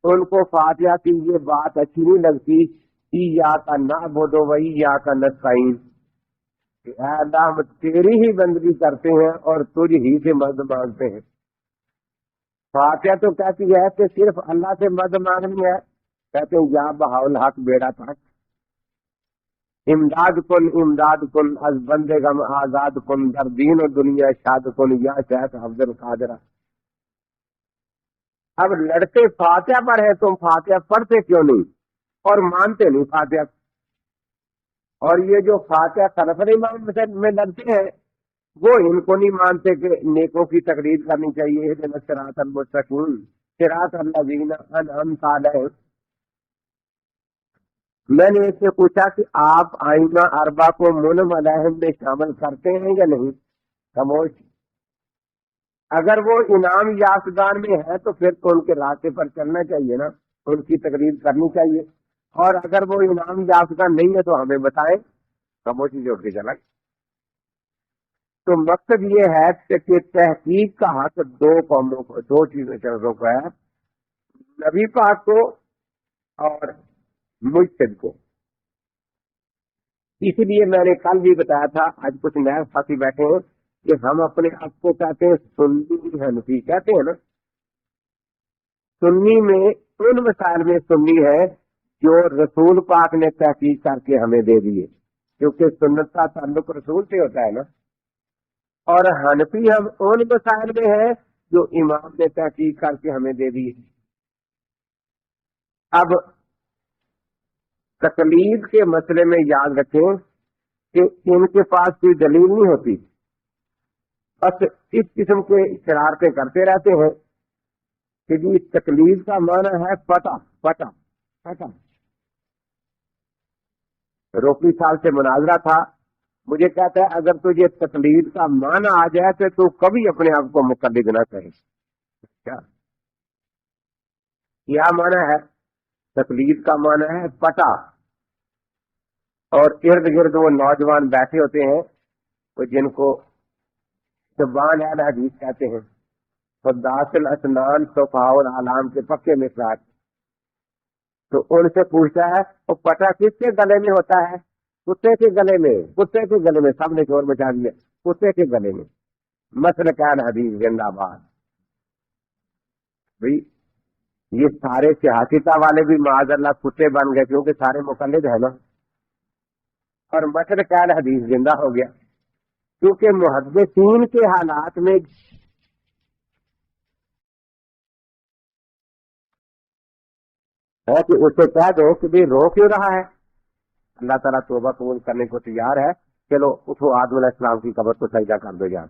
ان کو فاتحہ کی یہ بات اچھی نہیں لگتی، ایاک نعبد و ایاک نستعین، کہ اے اللہ ہم تیری ہی بندگی کرتے ہیں اور تجھ ہی سے مدد مانگتے ہیں۔ فاتحہ تو کہتی ہے کہ صرف اللہ سے مدد مانگنی ہے. کہتے ہیں یا بہاول حق بیڑا تھا، امداد کن از بندے غم آزاد کن در دین و دنیا شاد کن یا شیخ عبد القادر. اب لڑتے فاتحہ پر ہے، تم فاتحہ پڑھتے کیوں نہیں اور مانتے نہیں فاتحہ؟ اور یہ جو فاتحہ خلف الامام میں لڑتے ہیں وہ ان کو نہیں مانتے کہ نیکوں کی تقلید کرنی چاہیے. اہدنا الصراط المستقیم صراط الذین انعمت علیہم. میں نے اس سے پوچھا کہ آپ آئینہ اربع کو منعم علیہم میں شامل کرتے ہیں یا نہیں؟ خاموش. اگر وہ انعام یافتگان میں ہے تو پھر تو ان کے راستے پر چلنا چاہیے نا، ان کی تقلید کرنی چاہیے. اور اگر وہ انعام یافتگان نہیں ہے تو ہمیں بتائیں، خاموشی سے اٹھ کے چلا. تو مقصد یہ ہے کہ تحقیق کا حق دو قوموں کو، دو چیزوں کو ہے، نبی پاک کو اور مجتہد کو. اس لیے میں نے کل بھی بتایا تھا، آج کچھ نئے ساتھی بیٹھے ہیں کہ ہم اپنے آپ کو کہتے ہیں سنی حنفی کہتے ہیں نا. سنی میں ان مسائل میں سنی ہے جو رسول پاک نے تحقیق کر کے ہمیں دے دیے، کیونکہ سنت کا تعلق رسول سے ہوتا ہے نا. اور حنفی ہم ان مسائل میں ہیں جو امام نے تحقیق کر کے ہمیں دے دیے. اب تقلید کے مسئلے میں یاد رکھیں کہ ان کے پاس کوئی دلیل نہیں ہوتی، بس اس قسم کے شرارتیں کرتے رہتے ہیں کہ جی تقلید کا معنی ہے پٹا پٹا پٹا. روکی صاحب سے مناظرہ تھا، مجھے کہتا ہے اگر تجھے تقلید کا معنی آ جائے تو کبھی اپنے آپ کو مقلد نہ کہے. کیا معنی ہے؟ تقلید کا معنی ہے پٹا. اور ارد گرد وہ نوجوان بیٹھے ہوتے ہیں وہ جن کو شبان اہل حدیث کہتے ہیں، خداس الاسنان صفحاء العلام کے پکے مصراج. تو ان سے پوچھتا ہے وہ پٹا کس کے گلے میں ہوتا ہے؟ کتے کے گلے میں. کتے کے گلے میں. سب نے شور مچا دیا، کتے کے گلے میں. مسلک اہل حدیث زندہ باد. بھائی یہ سارے سیاستہ والے بھی معاذ اللہ کتے بن گئے کیونکہ سارے مقلد ہیں نا، اور مسلک اہل حدیث زندہ ہو گیا کیونکہ محدثین کے حالات میں ہے کہ اسے کہہ دو کہ بھی رو کیوں رہا ہے. اللہ تعالیٰ توبہ قبول کرنے کو تیار ہے، چلو اٹھو آدم علیہ السلام کی قبر کو سجدہ کر دو جان.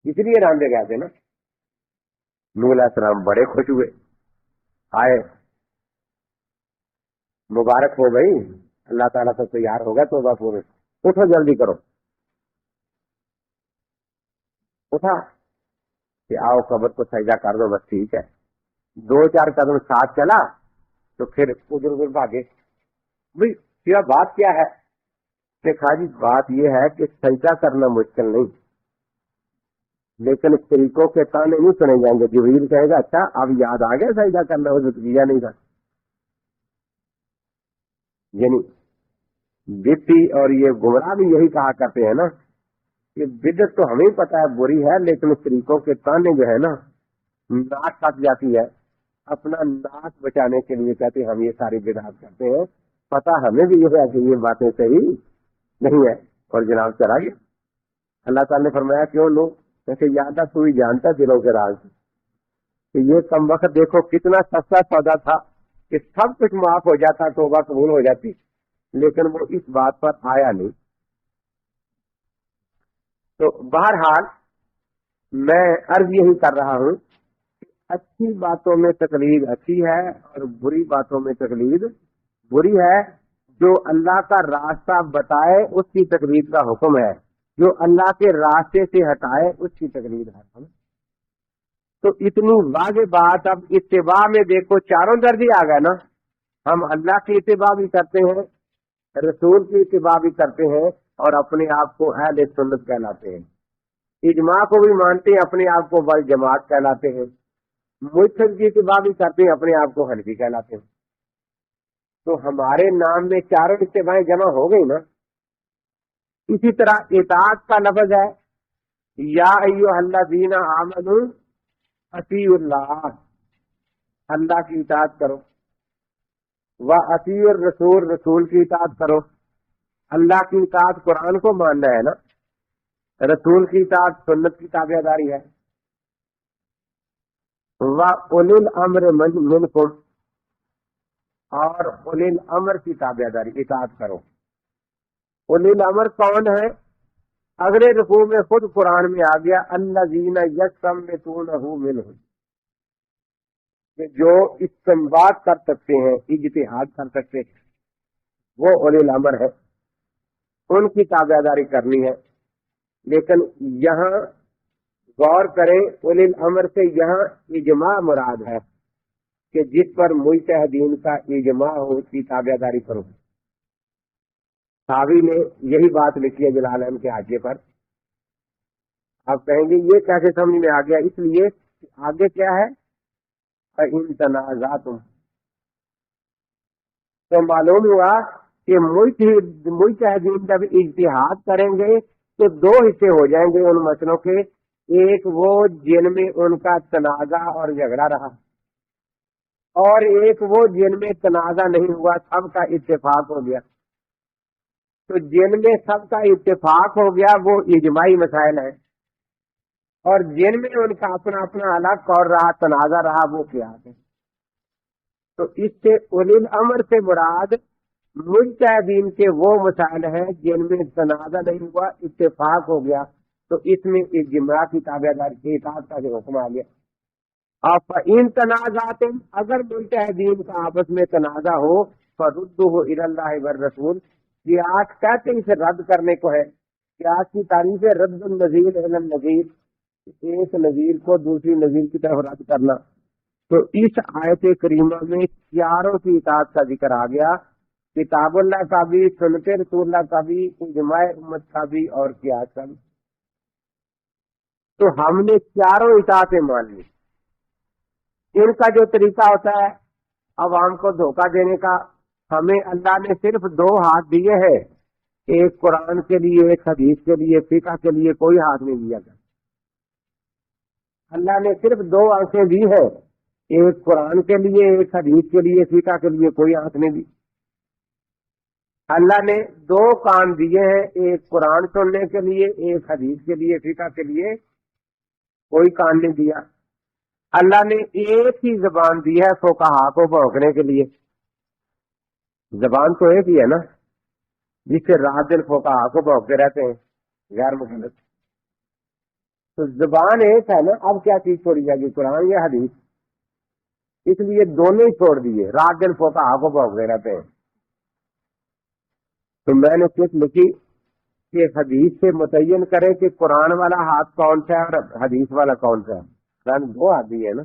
اس لیے راندے گئے تھے نا. نوح علیہ السلام بڑے خوش ہوئے، آئے مبارک ہو گئی، اللہ تعالیٰ سے تیار ہو گیا توبہ قبول، اٹھو جلدی کرو. اٹھا کہ آؤ قبر کو سجدہ کر دو، بس ٹھیک ہے. 2-4 قدم ساتھ چلا تو پھر ادھر ادھر بھاگے. بھائی کیا بات کیا ہے؟ دیکھا جی بات یہ ہے کہ سجدہ کرنا مشکل نہیں، لیکن طریقوں کے تانے نہیں سنے جائیں گے. جبریل کہے گا اچھا اب یاد آ گیا سجدہ کرنا، وہ کیا نہیں تھا. یعنی بدتی اور یہ گمراہ بھی یہی کہا کرتے ہیں نا کہ بدت تو ہمیں پتا ہے بری ہے، لیکن طریقوں کے تانے جو ہے نا ناک کٹ جاتی ہے. اپنا ناک بچانے کے لیے کہتے ہیں ہم یہ ساری بدعات کرتے ہیں، پتا ہمیں بھی یہ ہے کہ یہ باتیں صحیح نہیں ہے. اور جناب چلا گیا. اللہ تعالیٰ نے فرمایا کیوں لو کیسے یادہ تو ہی جانتا دلوں کے راز کہ یہ کم وقت دیکھو کتنا سستا سودا تھا کہ سب کچھ معاف ہو جاتا، توبہ قبول ہو جاتی، لیکن وہ اس بات پر آیا نہیں. تو بہرحال میں عرض یہی کر رہا ہوں کہ اچھی باتوں میں تقلید اچھی ہے اور بری باتوں میں تقلید بری ہے. جو اللہ کا راستہ بتائے اس کی تقلید کا حکم ہے، جو اللہ کے راستے سے ہٹائے اس کی تقلید ہے. تو اتنی واضح بات. اب اتباع میں دیکھو چاروں درجے آ گئے نا. ہم اللہ کی اتباع بھی کرتے ہیں، رسول کی اتباع بھی کرتے ہیں، اور اپنے آپ کو اہل سنت کہلاتے ہیں. اجماع کو بھی مانتے ہیں، اپنے آپ کو والجماعت کہلاتے ہیں. مجتہد کی اتباع بھی کرتے ہیں، اپنے آپ کو حنفی کہلاتے ہیں. تو ہمارے نام میں چاروں اتباعیں جمع ہو گئی نا. اسی طرح اطاعت کا لفظ ہے یا ایھا الذین آمنوا اطیع اللہ، اللہ کی اطاعت کرو، و اطیع الرسول، رسول کی اطاعت کرو۔ اللہ کی اطاعت قرآن کو ماننا ہے نا، رسول کی اطاعت سنت کی تابع داری ہے۔ و اولی الامر منکم، اور اولی الامر کی تابع داری اطاعت کرو۔ اولی الامر کون ہے؟ اگلے رکوع میں خود قرآن میں آ گیا الذین یستنبطونہ منہ، کہ جو استنباط کر سکتے ہیں، اجتہاد کر سکتے ہیں، وہ اولی الامر ہے، ان کی تابع داری کرنی ہے۔ لیکن یہاں غور کریں، اولی الامر سے یہاں اجماع مراد ہے کہ جس پر مجتہدین کا اجماع ہو اس کی تابع داری کرو۔ صحابی نے یہی بات لکھی ہے جلالین کے حاشیے پر۔ آپ کہیں گے یہ کیسے سمجھ میں آ گیا؟ اس لیے آگے کیا ہے، فَإِن تَنَازَعْتُمْ، تو معلوم ہوا کہ مجتہدین جب اجتہاد کریں گے تو دو حصے ہو جائیں گے ان مسئلوں کے، ایک وہ جن میں ان کا تنازع اور جھگڑا رہا، اور ایک وہ جن میں تنازع نہیں ہوا، سب کا اتفاق ہو گیا۔ تو جن میں سب کا اتفاق ہو گیا وہ اجماعی مسائل ہیں، اور جن میں ان کا اپنا اپنا الگ قول رہا، تنازع رہا، وہ قیاس ہے۔ تو اس سے اولی الامر سے مراد مجتہدین کے وہ مسائل ہیں جن میں تنازع نہیں ہوا، اتفاق ہو گیا، تو اس میں اجماع کی تابع داری کی اطاعت کا جو حکم آ گیا۔ آپ ان تنازعات، اگر مجتہدین کا آپس میں تنازع ہو، فردوہ الی اللہ والرسول، قیاس کہتے ہیں اسے رد کرنے کو ہے۔ قیاس کی تعریف ہے رد النظیر الی النظیر، ایک نظیر کو دوسری نظیر کی طرف رد کرنا۔ تو اس آیت کریمہ میں چاروں کی اطاعت کا ذکر آ گیا، کتاب اللہ کا بھی، سنت رسول اللہ کا بھی، اجماع امت کا بھی، اور قیاس کا بھی۔ تو ہم نے چاروں اطاعتیں مان لی۔ ان کا جو طریقہ ہوتا ہے عوام کو دھوکہ دینے کا، ہمیں اللہ نے صرف دو ہاتھ دیے ہیں، ایک قرآن کے لیے، ایک حدیث کے لیے، فقہ کے لیے کوئی ہاتھ نہیں دیا گیا۔ اللہ نے صرف دو آنکھیں دی ہیں، ایک قرآن کے لیے، ایک حدیث کے لیے، فقہ کے لیے کوئی آنکھ نہیں دی۔ اللہ نے دو کان دیے ہیں، ایک قرآن سننے کے لیے، ایک حدیث کے لیے، فقہ کے لیے کوئی کان نہیں دیا۔ اللہ نے ایک ہی زبان دی ہے فقہا کو بھونکنے کے لیے، زبان تو ایک ہی ہے نا، جس سے رات دن فقہا کو بھونکتے رہتے ہیں غیر مخلص۔ تو زبان ایک ہے نا، اب کیا چیز چھوڑی جائے گی، قرآن یا حدیث؟ اس لیے دونوں ہی چھوڑ دیے، رات دن فقہا کو بھونکتے رہتے ہیں۔ تو میں نے صرف لکھی کہ حدیث سے متعین کرے کہ قرآن والا ہاتھ کون سا ہے اور حدیث والا کون سا ہے۔ قرآن دو ہاتھ دیے ہیں نا،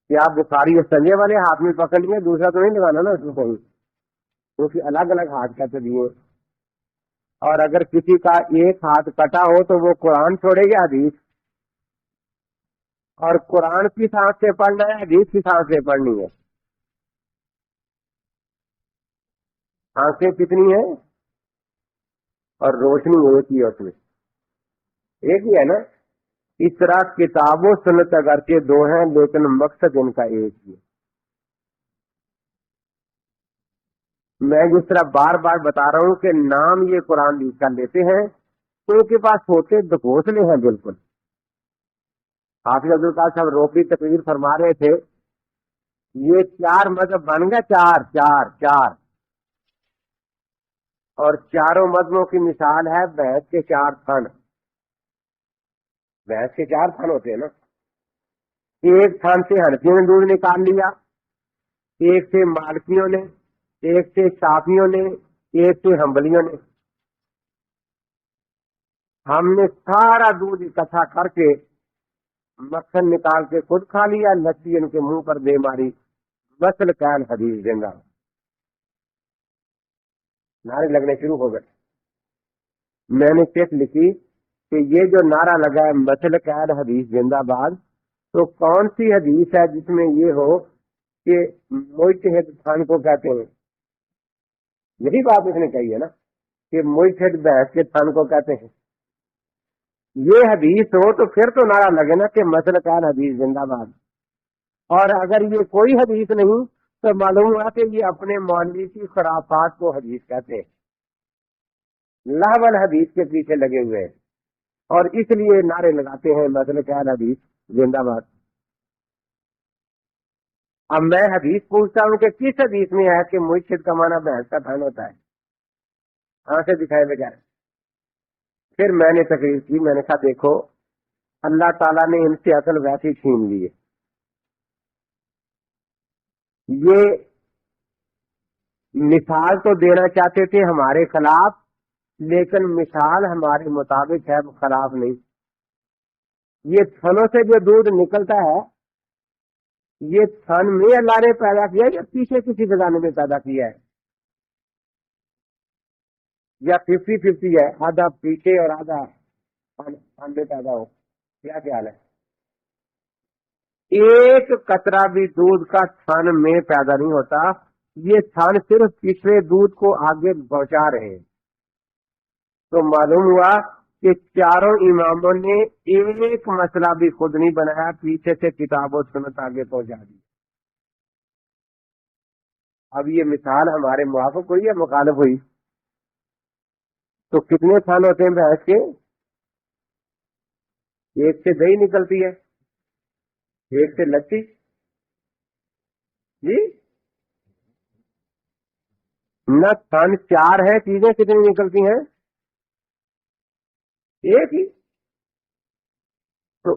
کہ آپ بخاری اور سنجے والے ہاتھ میں پکڑ لیے، دوسرا تو نہیں لگانا نا اس میں کہیں، کیونکہ الگ الگ ہاتھ کیسے دیے۔ اور اگر کسی کا ایک ہاتھ کٹا ہو تو وہ قرآن چھوڑے گا حدیث، اور قرآن کی سانس سے پڑھنا ہے، حدیث کی سانس سے پڑھنی ہے۔ آنکھیں کتنی ہیں اور روشنی ایک ہی ہے، اس میں ایک ہی ہے نا۔ اس طرح کتاب و سنت اگرچہ دو ہیں لیکن مقصد ان کا ایک ہی ہے۔ میں جس طرح بار بار بتا رہا ہوں کہ نام یہ قرآن کا لیتے ہیں تو ان کے پاس ہوتے ڈھکوسلے ہیں بالکل۔ حافظ عبدالقادر صاحب روپی تقریر فرما رہے تھے، یہ چار مذہب بن گئے، چار، اور چاروں مذہبوں کی مثال ہے بھینس کے چار تھن۔ بھینس کے چار تھن ہوتے ہیں نا، ایک تھن سے حنفیوں نے دودھ نکال لیا، ایک سے مالکیوں نے، ایک سے شافیوں نے، ایک سے حنبلیوں نے۔ ہم نے سارا دودھ اکٹھا کر کے مکھن نکال کے خود کھا لیا، لسی ان کے منہ پر دے ماری، مسل کان حدیث زندہ، نعرے لگنے شروع ہو گئے۔ میں نے چیک لکھی کہ یہ جو نعرہ لگا ہے مسل کان حدیث زندہ باد، تو کون سی حدیث ہے جس میں یہ ہو کہ مجتہد خان کو کہتے ہیں؟ یہی بات اس نے کہی ہے نا کہ مجتہد بحث کے تھن کو کہتے ہیں۔ یہ حدیث ہو تو پھر تو نعرہ لگے نا کہ مسلک اہل حدیث زندہ باد. اور اگر یہ کوئی حدیث نہیں تو معلوم ہوا کہ یہ اپنے مولوی کی خرافات کو حدیث کہتے ہیں, لہو الحدیث کے پیچھے لگے ہوئے ہیں, اور اس لیے نعرے لگاتے ہیں مسلک اہل حدیث زندہ باد. اب میں حدیث پوچھتا ہوں کہ کس حدیث میں ہے کہ مرشد کا معنی بھینس کا تھن ہوتا ہے, آنکھیں دکھائے بغیر. پھر میں نے تقریر کی, میں نے کہا دیکھو اللہ تعالیٰ نے ان سے اصل ویسی چھین لی ہے. یہ مثال تو دینا چاہتے تھے ہمارے خلاف, لیکن مثال ہمارے مطابق ہے, خلاف نہیں. یہ تھنوں سے جو دودھ نکلتا ہے یہ تھن میں اللہ نے پیدا کیا یا پیچھے کسی خزانے میں پیدا کیا ہے, یا 50-50 ہے, آدھا پیچھے اور آدھا تھن میں پیدا ہو, کیا خیال ہے؟ ایک قطرہ بھی دودھ کا تھن میں پیدا نہیں ہوتا, یہ تھن صرف پچھلے دودھ کو آگے پہنچا رہے ہیں. تو معلوم ہوا کہ چاروں اماموں نے ایک مسئلہ بھی خود نہیں بنایا, پیچھے سے کتاب و سنت آگے پہنچا دی. اب یہ مثال ہمارے موافق ہوئی یا مخالف ہوئی؟ تو کتنے تھن ہوتے ہیں بھینس کے؟ ایک سے دہی نکلتی ہے, ایک سے لچی. جی نہ تھن چار ہے, چیزیں کتنی نکلتی ہیں؟ ایک ہی. تو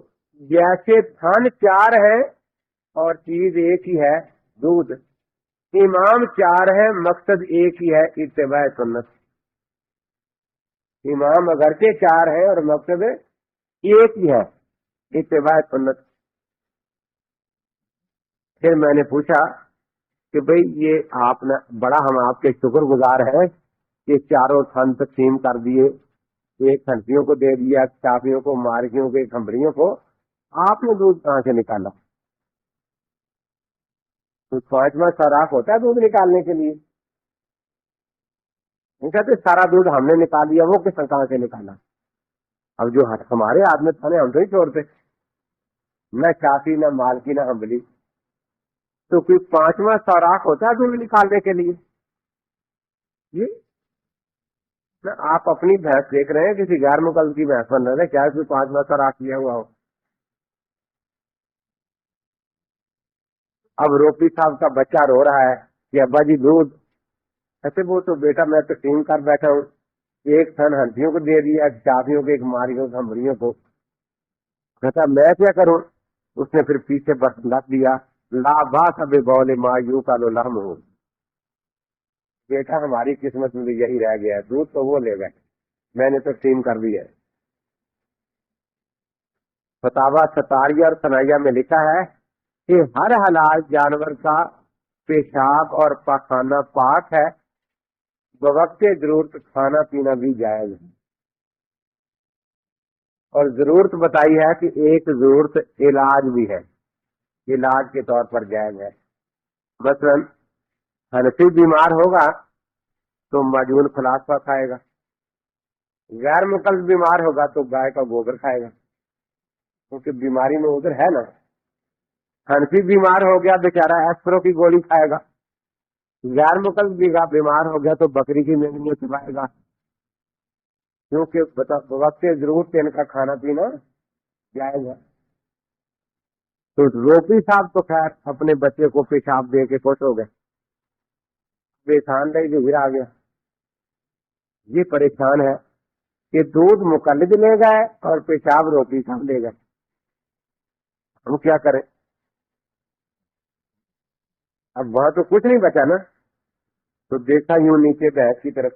جیسے تھن چار ہے اور چیز ایک ہی ہے دودھ, امام چار ہے مقصد ایک ہی ہے اتباع سنت. امام اگرچہ چار ہے اور مقصد ایک ہی ہے اتباع سنت. پھر میں نے پوچھا کہ بھئی یہ آپ نے بڑا ہم آپ کے شکر گزار ہیں کہ چاروں تھن تقسیم کر دیے, ایک ہنفیوں کو دے دیا, شافیوں کو, مالکیوں کو, کھمبریوں کو, آپ نے دودھ کہاں سے نکالا؟ تو 5واں سوراخ ہوتا ہے دودھ نکالنے کے لیے. نہیں کہتے سارا دودھ ہم نے نکال لیا, وہ کس کہاں سے نکالا؟ اب جو ہمارے ہاتھ میں تھا ہم تو ہی چھوڑتے, نہ شافی نہ مالکی نہ حنبلی. تو کوئی 5واں سوراخ ہوتا ہے دودھ نکالنے کے لیے؟ جی آپ اپنی بحث دیکھ رہے ہیں, کسی غیر مقلد کی بحث بن رہے ہیں, کیا کوئی 5واں سوراخ کیا ہوا ہو؟ اب روپی صاحب کا بچہ رو رہا ہے کہ ابا جی دودھ, ایسے وہ تو بیٹا میں تقسیم کر بیٹھا ہوں, ایک تھن ہنفیوں کو دے دیا, شافیوں کو, ایک مالکیوں کو, حنبلیوں کو. کہتا میں کیا کروں؟ اس نے پھر پیچھے بس لکھ دیا, لا باس اب بول ما یو کا لو لہم ہو. بیٹا ہماری قسمت میں بھی یہی رہ گیا ہے, دودھ تو وہ لے گئے, میں نے تقسیم کر دیا ہے. فتاوا ستاریہ اور ثنائیہ میں لکھا ہے کہ ہر حلال جانور کا پیشاب اور پاخانہ پاک ہے, بوقت ضرورت کھانا پینا بھی جائز ہے. اور ضرورت بتائی ہے کہ ایک ضرورت علاج بھی ہے, علاج کے طور پر جائز ہے. مثلا حنفی بیمار ہوگا تو معجون فلاسفہ کھائے گا, غیر مقلد بیمار ہوگا تو گائے کا گوبر کھائے گا, کیونکہ بیماری میں ادھر ہے نا. حنفی بیمار ہو گیا بیچارہ ایسپرو کی گولی کھائے گا, غیر مقلد بیمار ہو گیا تو بکری کی مینگنی چبائے گا, کیونکہ وقت ضرورت ان کا کھانا پینا جائز ہے. تو روپی صاحب تو خیر اپنے بچے کو پیشاب دے کے خوش ہو گئے, پریشان رہی جو گرا گیا. یہ پریشان ہے کہ دودھ مقلد لے گئے اور پیشاب روپی صاحب لے گئے, ہم کیا کریں؟ اب وہاں تو کچھ نہیں بچا نا. تو دیکھا یوں نیچے بحث کی طرف,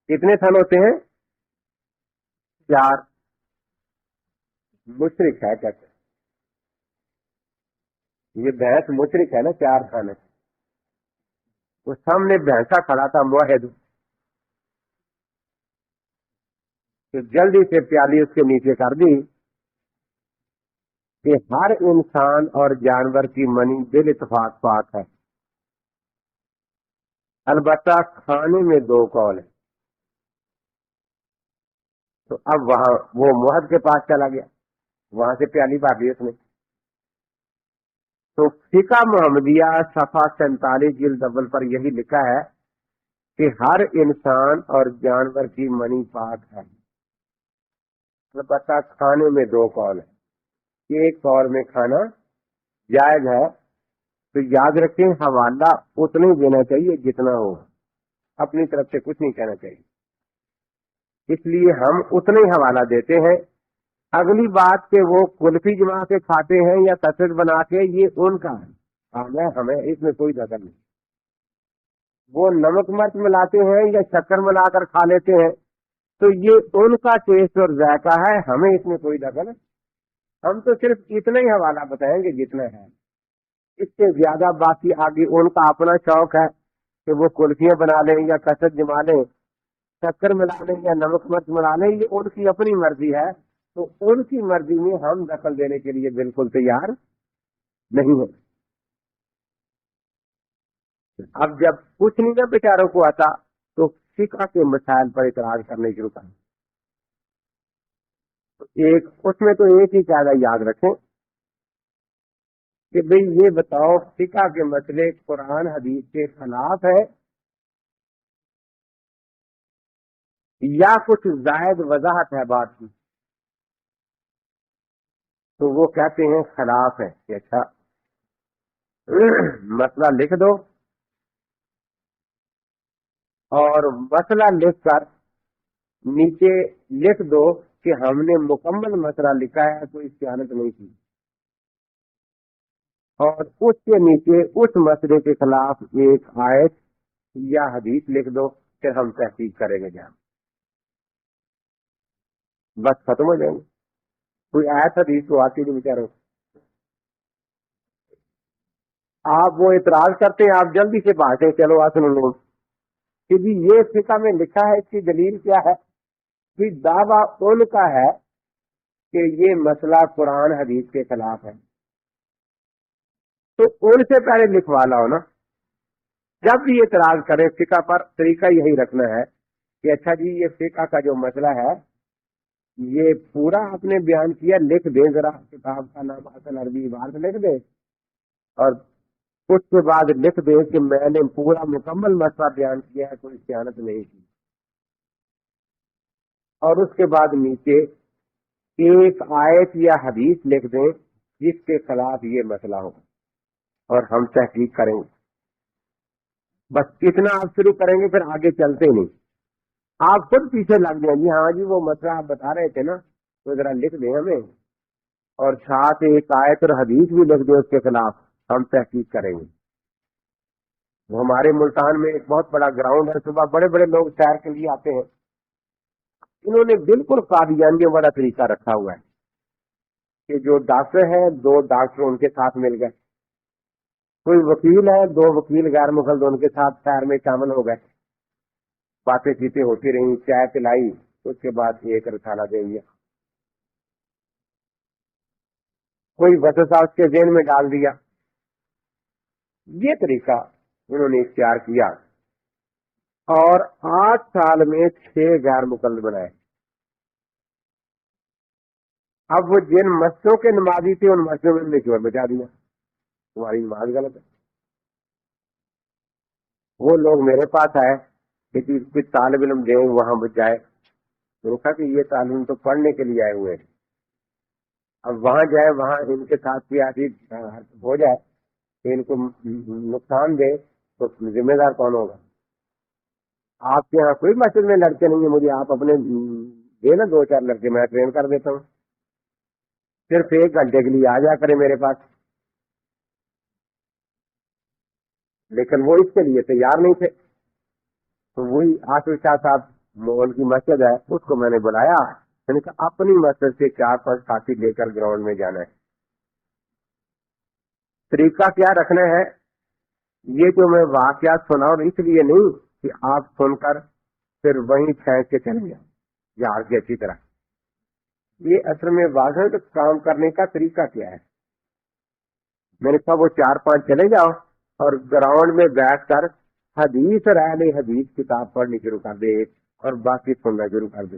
کتنے تھن ہوتے ہیں؟ 4. مشرک ہے کہتے ہیں, یہ بحث مشرک ہے نا, 4 تھن ہے. وہ سامنے بھینسا کھڑا تھا موحد, تو جلدی سے پیالی اس کے نیچے کر دی کہ ہر انسان اور جانور کی منی بال اتفاق پاک ہے, البتہ کھانے میں 2 قول ہے. تو اب وہاں وہ موحد کے پاس چلا گیا، وہاں سے پیالی بھر لی اس نے. تو فقہ محمدیہ صفحہ 47 جلد اول پر یہی لکھا ہے کہ ہر انسان اور جانور کی منی پاک ہے. البتہ کھانے میں دو قول ہے، ایک قول میں کھانا جائز ہے. تو یاد رکھیں حوالہ اتنا ہی دینا چاہیے جتنا ہو، اپنی طرف سے کچھ نہیں کہنا چاہیے. اس لیے ہم اتنا ہی حوالہ دیتے ہیں. اگلی بات کہ وہ کلفی جما کے کھاتے ہیں یا کثرت بنا کے، یہ ان کا ہے، ہمیں اس میں کوئی دخل نہیں. وہ نمک مرچ ملاتے ہیں یا شکر ملا کر کھا لیتے ہیں تو یہ ان کا ٹیسٹ اور ذائقہ ہے، ہمیں اس میں کوئی دخل نہیں. ہم تو صرف اتنا ہی حوالہ بتائیں گے جتنا ہے، اس سے زیادہ باقی آگے ان کا اپنا شوق ہے کہ وہ کلفیاں بنا لیں یا کثرت جما لیں، شکر ملا لیں یا نمک مرچ ملا لیں، یہ ان کی اپنی مرضی ہے. تو ان کی مرضی میں ہم دخل دینے کے لیے بالکل تیار نہیں ہے. اب جب کچھ نہیں نا بیچاروں کو آتا تو فقہ کے مسائل پر اعتراض کرنے شروع کریں. ایک اس میں تو ایک ہی قاعدہ یاد رکھیں کہ بھئی یہ بتاؤ فقہ کے مسئلے قرآن حدیث کے خلاف ہے یا کچھ زائد وضاحت ہے بات کی. تو وہ کہتے ہیں خلاف ہے کہ اچھا مسئلہ لکھ دو اور مسئلہ لکھ کر نیچے لکھ دو کہ ہم نے مکمل مسئلہ لکھا ہے، کوئی خیانت نہیں کی، اور اس کے نیچے اس مسئلے کے خلاف ایک آیت یا حدیث لکھ دو، پھر ہم تحقیق کریں گے جہاں بس ختم ہو جائیں گے. کوئی آیت حدیث تو آتی نہیں بیچاروں. آپ وہ اعتراض کرتے ہیں، آپ جلدی سے بھاگتے چلو اصل لوگ کہ جی یہ فقہ میں لکھا ہے، اس کی دلیل کیا ہے؟ کہ دعویٰ ان کا ہے کہ یہ مسئلہ قرآن حدیث کے خلاف ہے. تو ان سے پہلے لکھوا لاؤ نا. جب بھی اعتراض کرے فقہ پر طریقہ یہی رکھنا ہے کہ اچھا جی یہ فقہ کا جو مسئلہ ہے یہ پورا آپ نے بیان کیا، لکھ دیں ذرا، کتاب کا نام اصل عربی عبارت لکھ دیں، اور اس کے بعد لکھ دیں کہ میں نے پورا مکمل مسئلہ بیان کیا ہے، کوئی خیانت نہیں کی. اور اس کے بعد نیچے ایک آیت یا حدیث لکھ دیں جس کے خلاف یہ مسئلہ ہو، اور ہم تحقیق کریں گے. بس اتنا آپ شروع کریں گے، پھر آگے چلتے نہیں. آپ خود پیچھے لگ جائیں گے، ہاں جی وہ مسئلہ آپ بتا رہے تھے نا، تو ذرا لکھ دیں ہمیں، اور ساتھ ایک آیت اور حدیث بھی لکھ دیں اس کے خلاف، ہم تحقیق کریں گے. وہ ہمارے ملتان میں ایک بہت بڑا گراؤنڈ ہے، صبح بڑے بڑے لوگ سیر کے لیے آتے ہیں. انہوں نے بالکل قادیانیوں والا طریقہ رکھا ہوا ہے کہ جو ڈاکٹر ہیں، دو ڈاکٹر ان کے ساتھ مل گئے، کوئی وکیل ہے، دو وکیل غیر مخلد ان کے ساتھ سیر میں شامل ہو گئے، باتیں چیتیں ہوتی رہی، چائے پلائی، اس کے بعد ایک رسالہ دے دیا. کوئی وسوسہ اس کے ذہن میں ڈال دیا. یہ طریقہ انہوں نے اختیار کیا، اور 8 سال میں 6 غیر مقلد بنائے. اب وہ جن مسجدوں کے نمازی تھے ان مسجدوں میں نے چور بچا دیا، تمہاری نماز غلط ہے. وہ لوگ میرے پاس آئے کہ کچھ طالب علم دیں وہاں بچ جائے. میں نے کہا کہ یہ طالب علم تو پڑھنے کے لیے آئے ہوئے ہیں، اب وہاں جائے، وہاں ان کے ساتھ بھی ایسی ہو جائے کہ ان کو نقصان دے تو ذمہ دار کون ہوگا؟ آپ کے یہاں کوئی مسجد میں لڑکے نہیں ہیں، مجھے آپ اپنے دے نا 2-4 لڑکے، میں ٹرین کر دیتا ہوں، صرف 1 گھنٹے کے لیے آ جا کرے میرے پاس. لیکن وہ اس کے لیے تیار نہیں تھے. تو وہی آصف شاہ صاحب ان کی مسجد ہے، اس کو میں نے بلایا، میں نے کہا اپنی مسجد سے 4-5 ساتھی لے کر گراؤنڈ میں جانا ہے. طریقہ کیا رکھنا ہے؟ یہ جو میں واقعات سنا اور اس لیے نہیں کہ آپ سن کر پھر وہیں پھینک کے چلے جائیں یار کی اچھی طرح. یہ اصل میں واضح کام کرنے کا طریقہ کیا ہے. میں نے کہا وہ 4-5 چلے جاؤ اور گراؤنڈ میں بیٹھ کر حدیث اور اہل حدیث کتاب پڑھنی شروع کر دے اور باقی سننا شروع کر دے.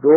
2